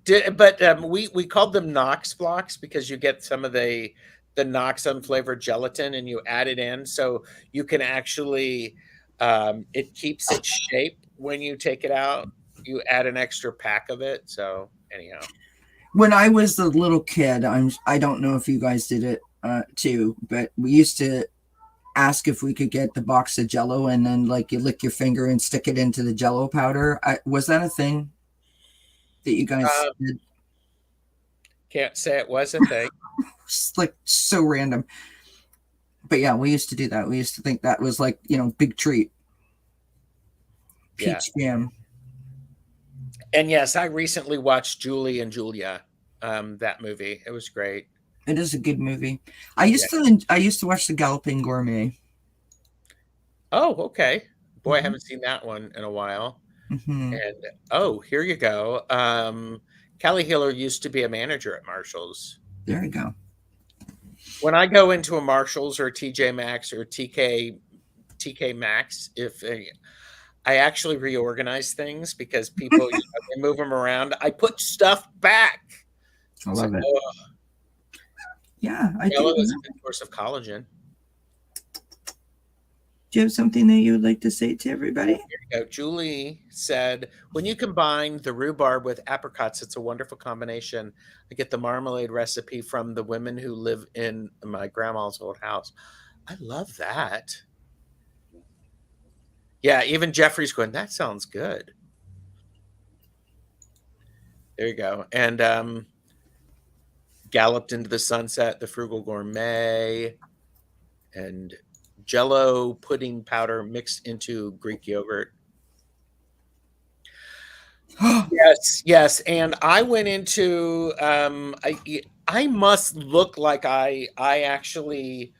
We called them Knox blocks because you get some of the Knox unflavored gelatin and you add it in, so you can actually it keeps its shape when you take it out. You add an extra pack of it. So anyhow, when I was a little kid, I don't know if you guys did it too, but we used to ask if we could get the box of Jello, and then like you lick your finger and stick it into the Jello powder. Was that a thing that you guys did? Can't say it was a thing. It's like so random. But yeah, we used to do that. We used to think that was like, big treat. Peach jam. And yes, I recently watched Julie and Julia, that movie. It was great. It is a good movie. I used to watch The Galloping Gourmet. Oh, okay. Boy, I haven't seen that one in a while. And here you go. Callie Hiller used to be a manager at Marshalls. There you go. When I go into a Marshalls or TJ Maxx or TK Maxx, if I actually reorganize things because people they move them around, I put stuff back. I love it. Yeah, I Jello is a good source of collagen. Do you have something that you would like to say to everybody? Here you go. Julie said, when you combine the rhubarb with apricots, it's a wonderful combination. I get the marmalade recipe from the women who live in my grandma's old house. I love that. Yeah, even Jeffrey's going, that sounds good. There you go. And Galloped into the Sunset, the Frugal Gourmet, and Jello pudding powder mixed into Greek yogurt. Yes, yes, and I went into I must look like I actually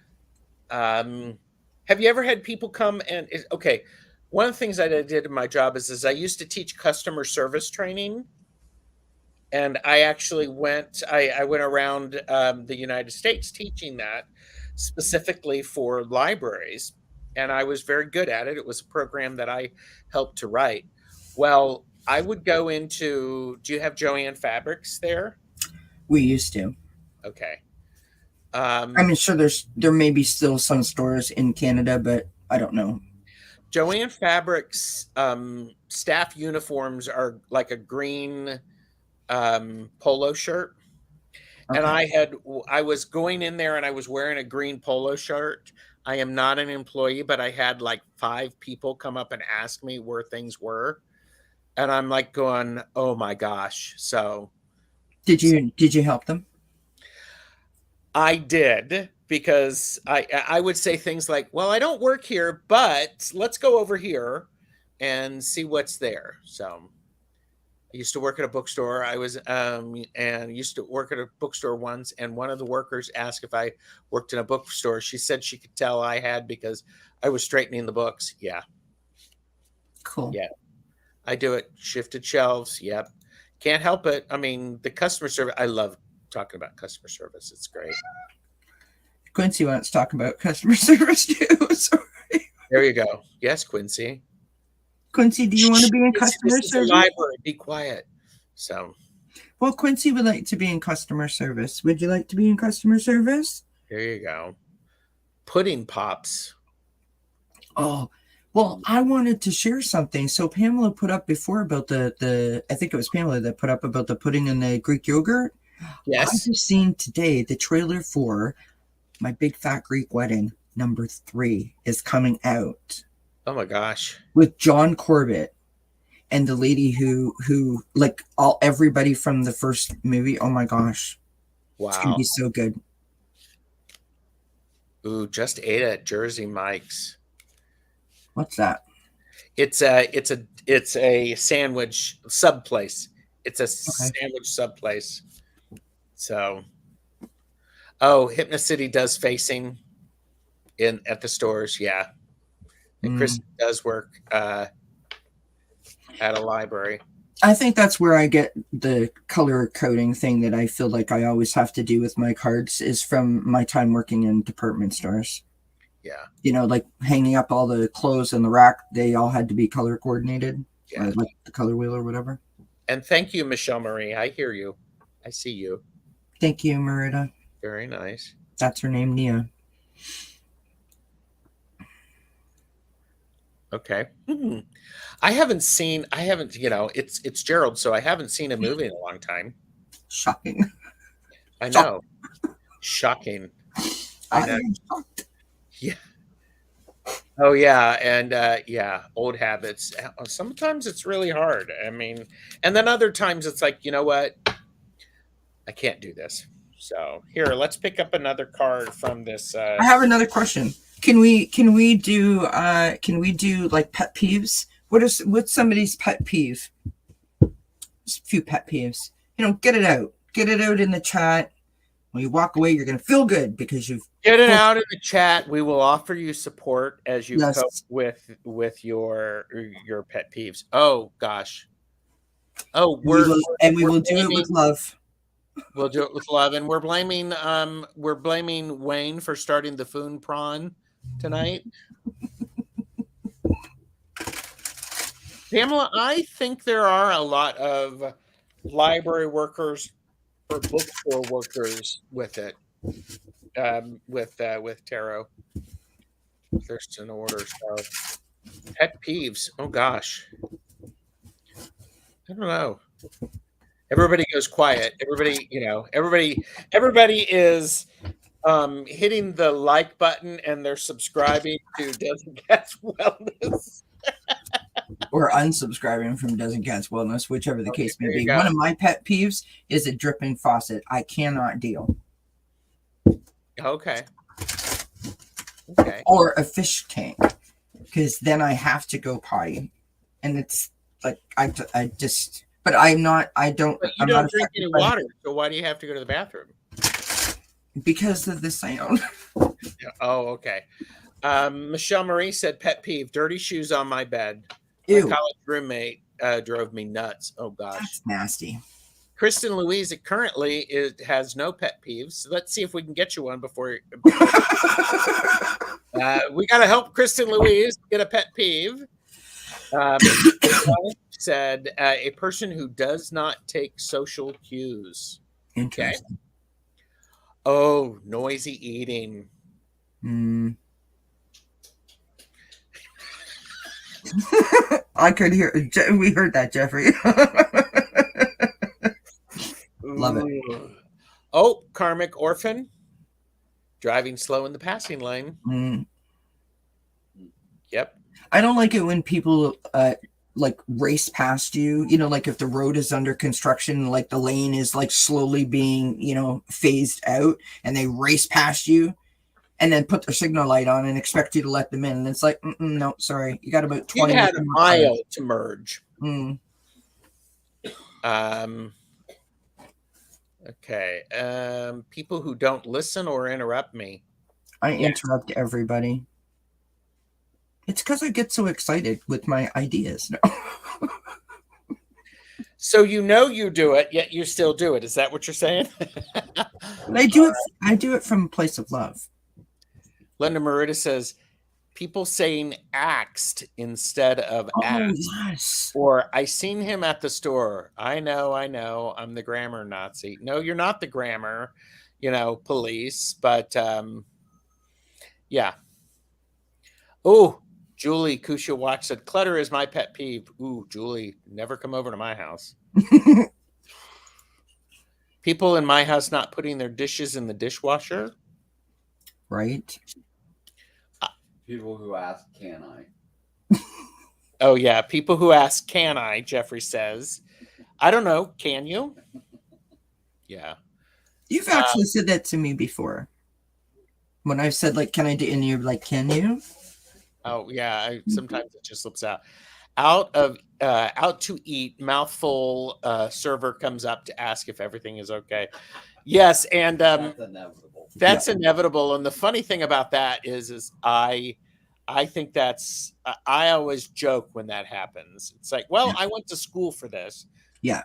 have you ever had people come and okay, one of the things that I did in my job is I used to teach customer service training, and I actually I went around the United States teaching that specifically for libraries, and I was very good at it. It was a program that I helped to write. Well, I would go into, do you have Joanne Fabrics there? We used to. Okay. I mean, sure, there may be still some stores in Canada, but I don't know. Joanne Fabrics staff uniforms are like a green polo shirt. And Okay. I was going in there and I was wearing a green polo shirt. I am not an employee, but I had like 5 people come up and ask me where things were. And I'm like going, "Oh my gosh." So Did you help them? I did, because I would say things like, "Well, I don't work here, but let's go over here and see what's there." So I used to work at a bookstore. I was and used to work at a bookstore once, and one of the workers asked if I worked in a bookstore. She said she could tell I had because I was straightening the books. Yeah, Cool. yeah, I do it. Shifted shelves. Yep, can't help it. I mean, the customer service. I love talking about customer service. It's great. Quincy wants to talk about customer service too. Sorry. There you go. Yes, Quincy. Quincy, do you want to be in Quincy, customer this is a service? library. Be quiet. So Well, Quincy would like to be in customer service. Would you like to be in customer service? there you go. Pudding pops. Oh, well, I wanted to share something. So Pamela put up before about the I think it was Pamela that put up about the pudding and the Greek yogurt. I Yes. just seen today the trailer for My Big Fat Greek Wedding #3 is coming out Oh my gosh. with John Corbett and the lady who like everybody from the first movie. Oh my gosh. It's gonna Wow. be so good. Ooh, just ate at Jersey Mike's. What's that? It's a sandwich sub place. It's a Okay. sandwich sub place. So, oh, Hypnocity does facing in at the stores, yeah. And Chris does work at a library. I think that's where I get the color coding thing that I feel like I always have to do with my cards is from my time working in department stores. Yeah. You know, like hanging up all the clothes in the rack, they all had to be color coordinated, Yeah. like the color wheel or whatever. And thank you, Michelle Marie. I hear you. I see you. Thank you, Merida. Very nice. That's her name, Nia. Okay. I haven't, it's Gerald, so I haven't seen a movie in a long time. Shocking. I know. Shocking. I know. am shocked. Yeah. Oh yeah, and yeah, old habits. Sometimes it's really hard. I mean, and then other times it's like, you know what? I can't do this. So here, let's pick up another card from this. I have another question. Can we do like pet peeves? What's somebody's pet peeve? Just a few pet peeves. You know, get it out. Get it out in the chat. When you walk away, you're gonna feel good because you've Get it out in the chat. We will offer you support as you Yes. cope with your pet peeves. Oh gosh. Oh, we will we're do it with blaming- love. We'll do it with love, and we're blaming Wayne for starting the Foon Prawn tonight. Pamela, I think there are a lot of library workers or bookstore workers with it. With tarot. There's an order. So pet peeves. Oh gosh. I don't know. Everybody goes quiet. Everybody is hitting the like button and they're subscribing to Dozen Cats Wellness. Or unsubscribing from Dozen Cats Wellness, whichever the case may there you be. go. One of my pet peeves is a dripping faucet. I cannot deal. Okay. Or a fish tank, because then I have to go potty, and it's like I just. But I'm not. I don't. But you I'm don't not drink affected any by- water, so why do you have to go to the bathroom? because of the sound. Oh, okay. Michelle Marie said, pet peeve, dirty shoes on my bed. My Ew, college roommate drove me nuts. Oh, gosh. that's nasty. Kristen Louise currently has no pet peeves. So let's see if we can get you one before. We got to help Kristen Louise get a pet peeve. Said a person who does not take social cues. Interesting. Oh, noisy eating. I could hear. We heard that, Jeffrey. Love it. Oh, karmic orphan. Driving slow in the passing lane. Yep. I don't like it when people like race past you. You know, like if the road is under construction, like the lane is like slowly being, phased out, and they race past you, and then put their signal light on and expect you to let them in. And it's like, no, sorry, you got about 20. You had a mile to merge. Okay. People who don't listen or interrupt me. I interrupt everybody. It's because I get so excited with my ideas. So you do it, yet you still do it. Is that what you're saying? I do it from a place of love. Linda Maruda says, people saying axed instead of asked. Yes. Or I seen him at the store. I know. I'm the grammar Nazi. No, you're not the grammar, police. But yeah. Oh, Julie Kusha Watch said, clutter is my pet peeve. Ooh, Julie, never come over to my house. People in my house not putting their dishes in the dishwasher. Right. People who ask, can I? Oh, yeah. People who ask, can I? Jeffrey says. I don't know. Can you? Yeah. You've actually said that to me before. When I've said, like, can I do, and you're like, can you? Oh, yeah. Sometimes it just slips out. Out to eat, mouthful, server comes up to ask if everything is okay. Yes, and That's inevitable. That's inevitable. And the funny thing about that is I think that's I always joke when that happens. It's like, well, I went to school for this. Yeah.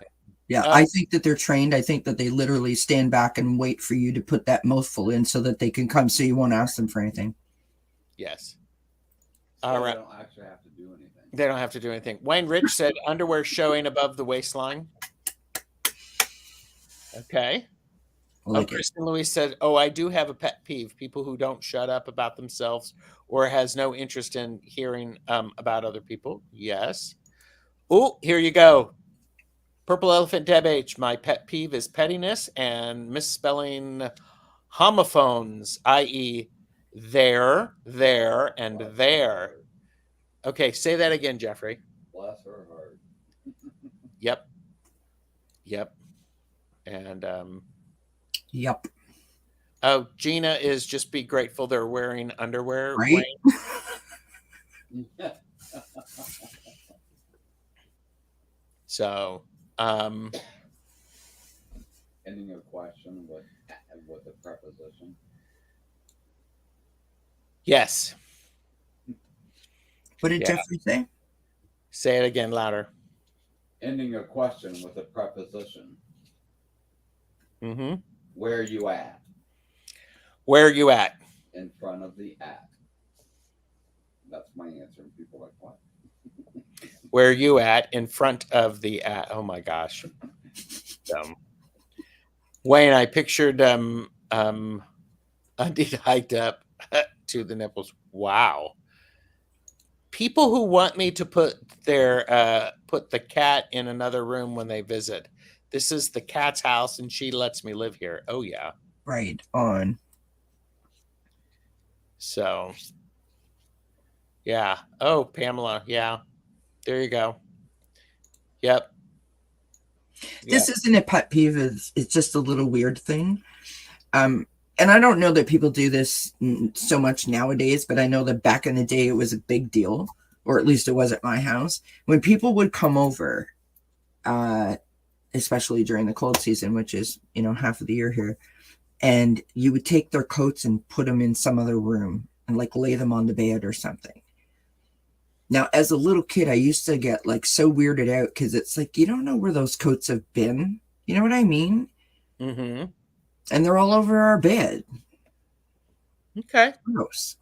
I think that they're trained. I think that they literally stand back and wait for you to put that mouthful in so that they can come, so you won't ask them for anything. Yes. So All right. They don't actually have to do anything. They don't have to do anything. Wayne Rich said underwear showing above the waistline. Okay. Kristen Louise said, I do have a pet peeve. People who don't shut up about themselves or has no interest in hearing about other people. Yes. Oh, here you go. Purple Elephant Deb H. My pet peeve is pettiness and misspelling homophones, i.e. there, and there. Okay, say that again, Jeffrey. Bless her heart. Yep. And Yep. oh, Gina is just be grateful they're wearing underwear. Right? So, ending a question with a preposition. Yes. What did Jeffrey say? Say it again louder. Ending a question with a preposition. Mm-hmm. Where are you at? Where are you at? In front of the at. That's my answer. And people are like, what? Where are you at? In front of the at. Oh my gosh. Wayne, I pictured undied hiked up to the nipples. Wow. People who want me to put the cat in another room when they visit. This is the cat's house and she lets me live here. Oh yeah. Right on. So yeah. Oh, Pamela. Yeah. There you go. Yep. This isn't a pet peeve. It's just a little weird thing. And I don't know that people do this so much nowadays, but I know that back in the day it was a big deal. or at least it was at my house. When people would come over, especially during the cold season, which is, half of the year here, and you would take their coats and put them in some other room and like lay them on the bed or something. Now, as a little kid, I used to get like so weirded out because it's like, you don't know where those coats have been. You know what I mean? Mm-hmm. And they're all over our bed. Okay. Gross.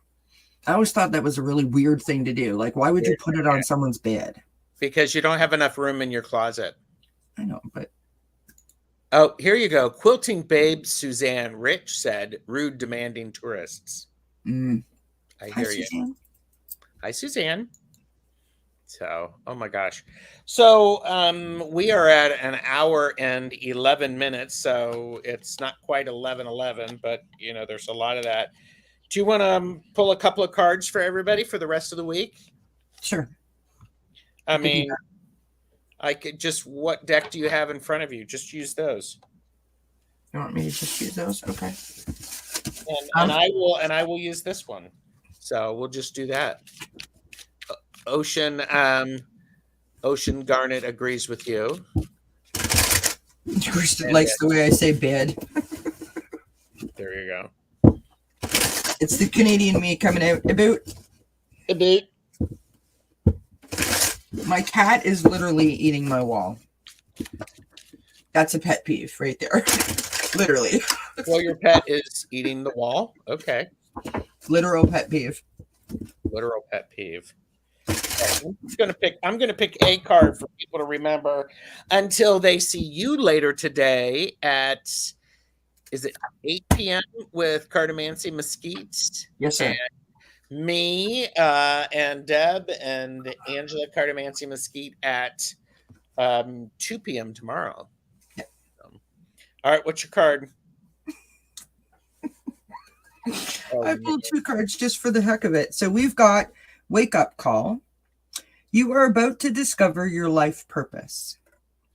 I always thought that was a really weird thing to do. Like, why would you put it on someone's bed? Because you don't have enough room in your closet. I know, but... Oh, here you go. Quilting babe Suzanne Rich said, rude, demanding tourists. I hear you. Suzanne. Hi, Suzanne. So, oh my gosh. So we are at an hour and 11 minutes. So it's not quite 11:11, but there's a lot of that. Do you want to pull a couple of cards for everybody for the rest of the week? Sure. I mean, I could just, what deck do you have in front of you? Just use those. You want me to just use those? Okay. And I will use this one. So we'll just do that. Ocean Garnet agrees with you. Kristen likes the way I say bed. There you go. It's the Canadian me coming out. A boot. My cat is literally eating my wall. That's a pet peeve right there. Literally. Well, your pet is eating the wall. Okay. Literal pet peeve. Literal pet peeve. I'm gonna pick a card for people to remember until they see you later today at, is it 8 p.m. with Cartomancy Mesquite? Yes, sir. And me and Deb and Angela Cartomancy Mesquite at 2 p.m. tomorrow. Yeah. All right, what's your card? I pulled 2 cards just for the heck of it. So we've got Wake Up Call. You are about to discover your life purpose,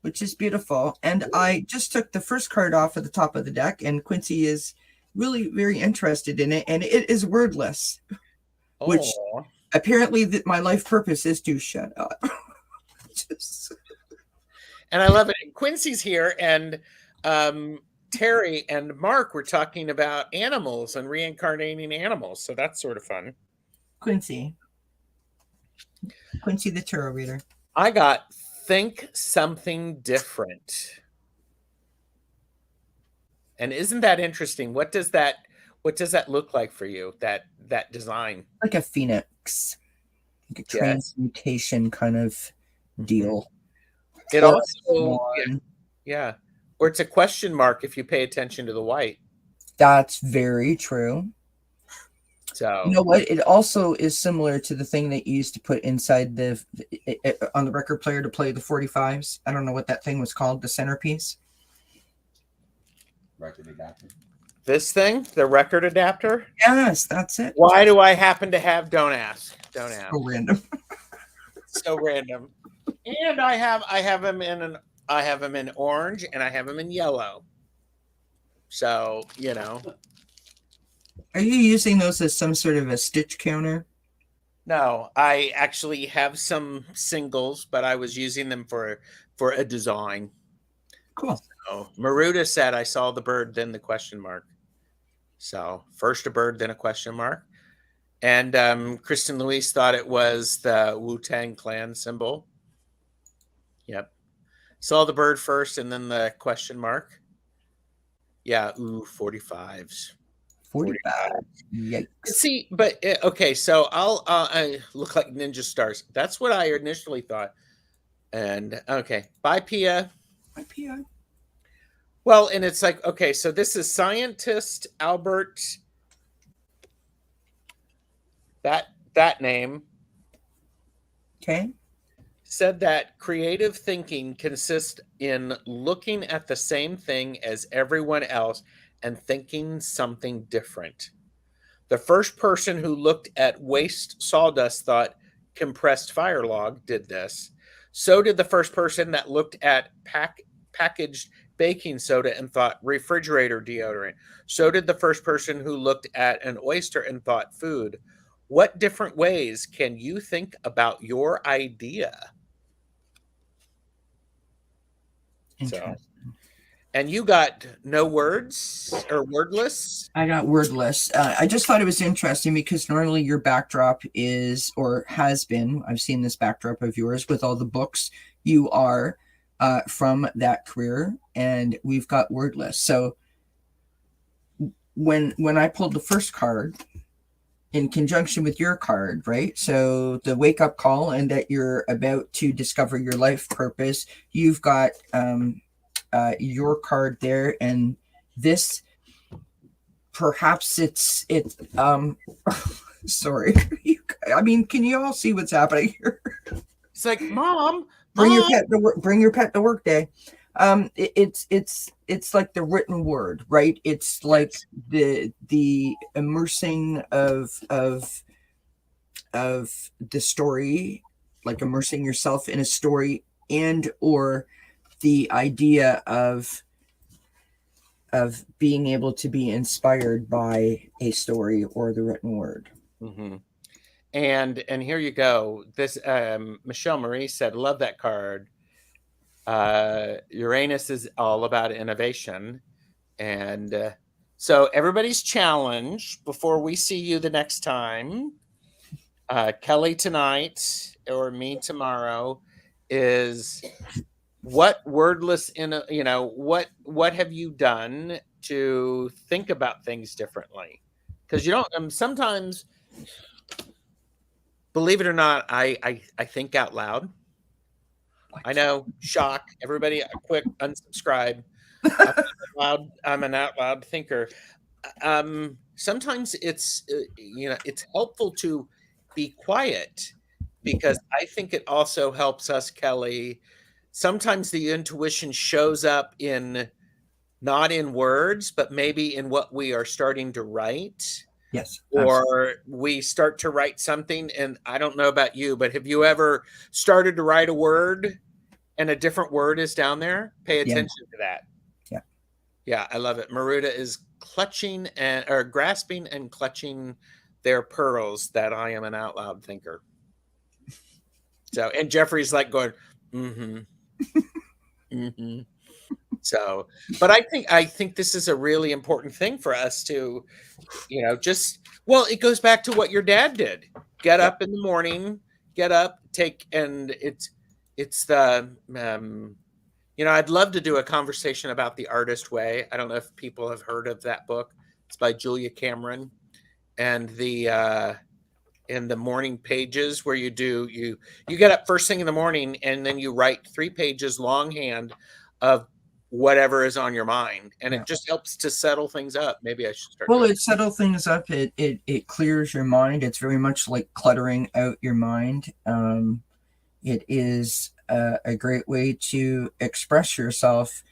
which is beautiful. And I just took the first card off at the top of the deck, and Quincy is really very interested in it. And it is wordless, which apparently my life purpose is to shut up. And I love it. Quincy's here, and Terry and Mark were talking about animals and reincarnating animals. So that's sort of fun. Quincy the tarot reader. I got think something different. And isn't that interesting? What does that look like for you? That design? Like a phoenix. Like a transmutation kind of deal. It also yeah. Or it's a question mark if you pay attention to the white. That's very true. So, you know what? It also is similar to the thing that you used to put inside on the record player to play the 45s. I don't know what that thing was called, the centerpiece. Record adapter. This thing, the record adapter? Yes, that's it. Why do I happen to have? Don't ask. Don't ask. So random. So random. And I have them in orange, and I have them in yellow. So, Are you using those as some sort of a stitch counter? No, I actually have some singles, but I was using them for a design. Cool. So Maruda said, I saw the bird, then the question mark. So first a bird, then a question mark. And Kristen Louise thought it was the Wu-Tang Clan symbol. Yep. Saw the bird first and then the question mark. Yeah, 45s. 45. Yikes. See, but okay, so I look like ninja stars. That's what I initially thought. And okay, bye, Pia. Bye, Pia. Well, and it's like, okay, so this is scientist Albert. That name. Okay. Said that creative thinking consists in looking at the same thing as everyone else and thinking something different. The first person who looked at waste sawdust thought compressed fire log did this. So did the first person that looked at packaged baking soda and thought refrigerator deodorant. So did the first person who looked at an oyster and thought food. What different ways can you think about your idea? So, and you got no words or wordless? I got wordless. I just thought it was interesting because normally your backdrop is, or has been, I've seen this backdrop of yours with all the books you are from that career, and we've got wordless. So when I pulled the first card in conjunction with your card, right? So the wake up call and that you're about to discover your life purpose, you've got your card there, and this perhaps it's sorry. I mean, can you all see what's happening here? It's like, Mom, Bring Mom. your pet to work. Bring your pet to work day. It's like the written word, right? It's like the immersing of the story, like immersing yourself in a story, and or the idea of being able to be inspired by a story or the written word. Mm-hmm. And here you go. This Michelle Marie said, "Love that card." Uranus is all about innovation, and so everybody's challenge before we see you the next time, Kelly tonight or me tomorrow, is what wordless what have you done to think about things differently? Because you don't sometimes, believe it or not, I think out loud. I know, shock everybody, a quick unsubscribe. I'm an out loud thinker. Sometimes it's helpful to be quiet, because I think it also helps us, Kelly. Sometimes the intuition shows up in, not in words, but maybe in what we are starting to write. Yes. Or we start to write something, and I don't know about you, but have you ever started to write a word and a different word is down there? Pay attention to that. Yeah. Yeah, I love it. Maruda is clutching or grasping and clutching their pearls that I am an out loud thinker. So, and Jeffrey's like going, mm-hmm. Mm-hmm. So, but I think this is a really important thing for us to, it goes back to what your dad did. Get up in the morning, get up, and it's the, I'd love to do a conversation about The Artist Way. I don't know if people have heard of that book. It's by Julia Cameron, and in the morning pages where you get up first thing in the morning, and then you write 3 pages longhand of whatever is on your mind, and it just helps to settle things up. Maybe I should start. Well, it settles things up. It clears your mind. It's very much like cluttering out your mind. It is a great way to express yourself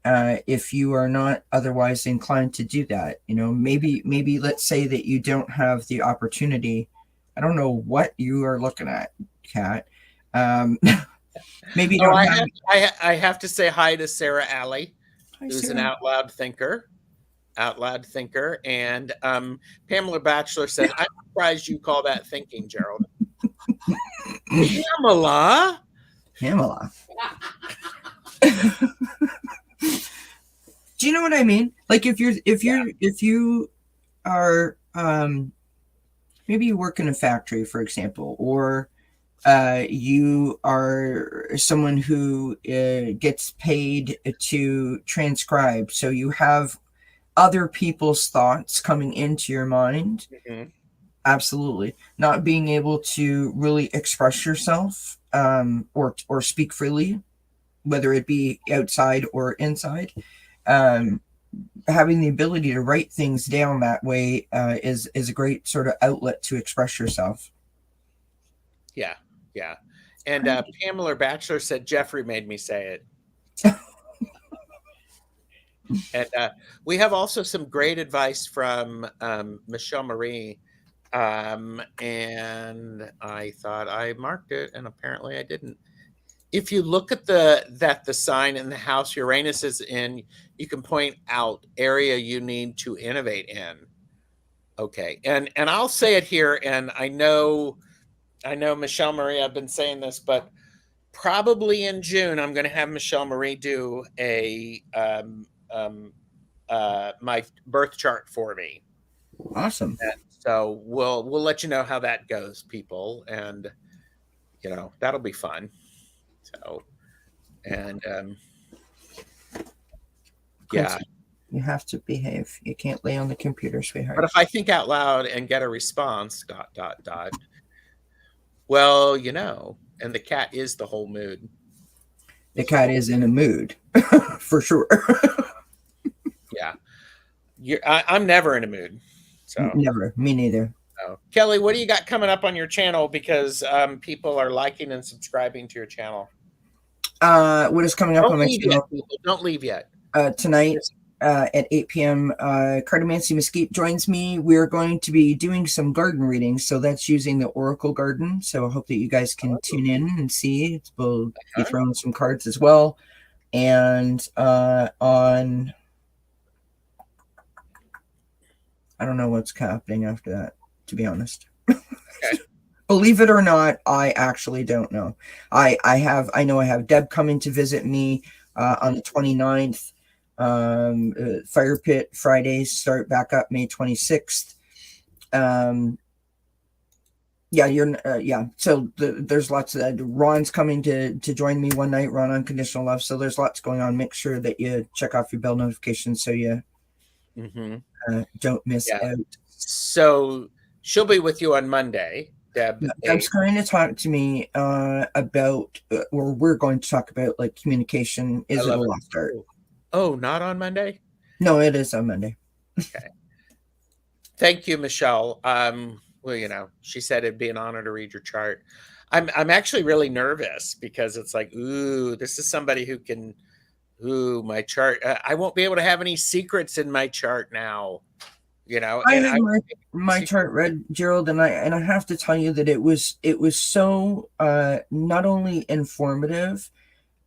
if you are not otherwise inclined to do that. Maybe let's say that you don't have the opportunity. I don't know what you are looking at, Kat. Maybe you don't I have to say hi to Sarah Alley, who's Sarah. An out loud thinker. And Pamela Batchelor said, "I'm surprised you call that thinking, Gerald." Pamela. Do you know what I mean? Like if you are maybe you work in a factory, for example, or you are someone who gets paid to transcribe, so you have other people's thoughts coming into your mind. Mm-hmm. Absolutely. Not being able to really express yourself or speak freely, whether it be outside or inside. Having the ability to write things down that way is a great sort of outlet to express yourself. Yeah. And Pamela Batchelor said, "Jeffrey made me say it." And we have also some great advice from Michelle Marie. And I thought I marked it, and apparently I didn't. If you look at the sign in the house Uranus is in, you can point out area you need to innovate in. Okay. And I'll say it here, and I know Michelle Marie, I've been saying this, but probably in June I'm going to have Michelle Marie do a my birth chart for me. Awesome. And so we'll let you know how that goes, people, and that'll be fun. So, and yeah. You have to behave. You can't lay on the computer, sweetheart. But if I think out loud and get a response, ... Well, and the cat is the whole mood. The cat is in a mood, for sure. Yeah. I'm never in a mood. So never. Me neither. So, Kelly, what do you got coming up on your channel? Because people are liking and subscribing to your channel. What is coming up on my channel? Don't leave yet. Tonight at 8 p.m. Cartomancy Mesquite joins me. We're going to be doing some garden readings. So that's using the Oracle Garden. So I hope that you guys can tune in and see. We'll be throwing some cards as well. And on... I don't know what's happening after that, to be honest. Okay. Believe it or not, I actually don't know. I know I have Deb coming to visit me on the 29th. Fire Pit Fridays start back up May 26th. So there's lots of Ron's coming to join me one night. Ron Unconditional Love. So there's lots going on. Make sure that you check off your bell notifications so you don't miss out. So she'll be with you on Monday. Deb's going to talk to me about, or we're going to talk about like communication. Is it a lost art? Oh, not on Monday? No, it is on Monday. Okay. Thank you, Michelle. Well, she said it'd be an honor to read your chart. I'm actually really nervous because it's like, ooh, this is somebody who can, my chart. I won't be able to have any secrets in my chart now. I have my chart read, Gerald, and I have to tell you that it was so not only informative,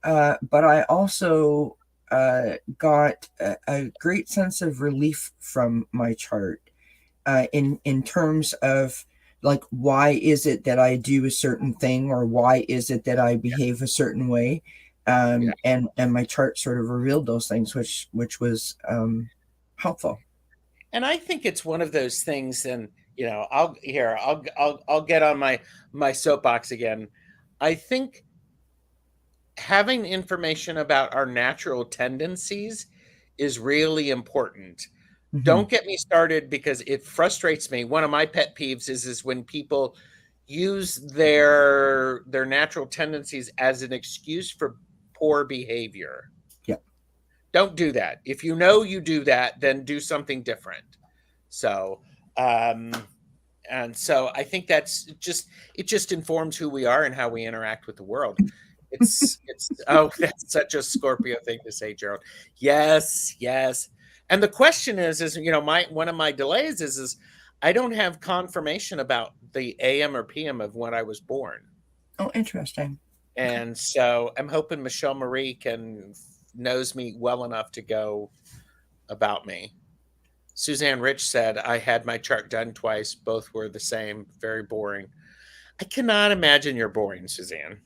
but I also got a great sense of relief from my chart in terms of like, why is it that I do a certain thing, or why is it that I behave a certain way, and my chart sort of revealed those things, which was helpful. And I think it's one of those things, and I'll get on my soapbox again. I think having information about our natural tendencies is really important. Mm-hmm. Don't get me started, because it frustrates me. One of my pet peeves is when people use their natural tendencies as an excuse for poor behavior. Don't do that. If you know you do that, then do something different. So, and so I think that's it just informs who we are and how we interact with the world. It's that's such a Scorpio thing to say, Gerald. Yes. And the question is one of my delays is I don't have confirmation about the AM or PM of when I was born. Oh, interesting. And so I'm hoping Michelle Marie knows me well enough to go about me. Suzanne Rich said, I had my chart done twice. Both were the same. Very boring. I cannot imagine you're boring, Suzanne.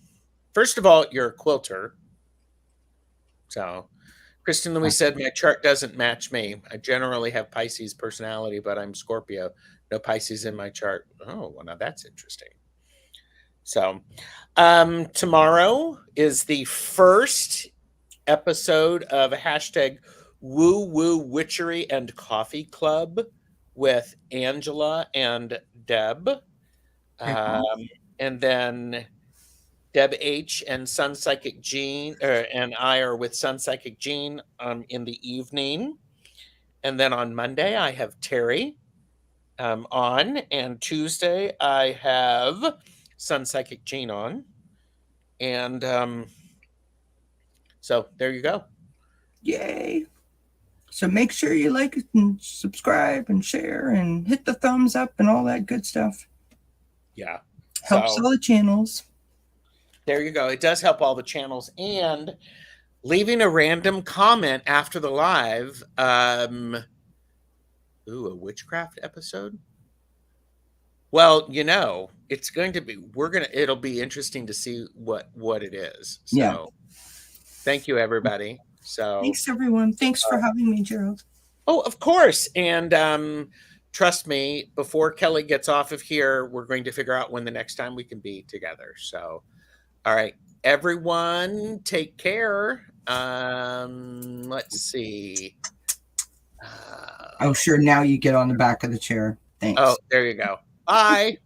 First of all, you're a quilter. So Kristen Louise said, my chart doesn't match me. I generally have Pisces personality, but I'm Scorpio. No Pisces in my chart. Oh, well, now that's interesting. So tomorrow is the first episode of hashtag Woo Woo Witchery and Coffee Club with Angela and Deb. And then Deb H and Sun Psychic Jean and I are with Sun Psychic Jean in the evening. And then on Monday, I have Terry on. And Tuesday, I have Sun Psychic Jean on. And so there you go. Yay. So make sure you like and subscribe and share and hit the thumbs up and all that good stuff. Yeah. Helps all the channels. There you go. It does help all the channels. And leaving a random comment after the live Ooh, a witchcraft episode? Well, it's going to be it'll be interesting to see what it is. So Yeah. thank you, everybody. So Thanks, everyone. Thanks for having me, Gerald. oh, of course. And trust me, before Kelly gets off of here, we're going to figure out when the next time we can be together. So all right, everyone, take care. Let's see. Oh, sure. Now you get on the back of the chair. Thanks. Oh, there you go. Bye.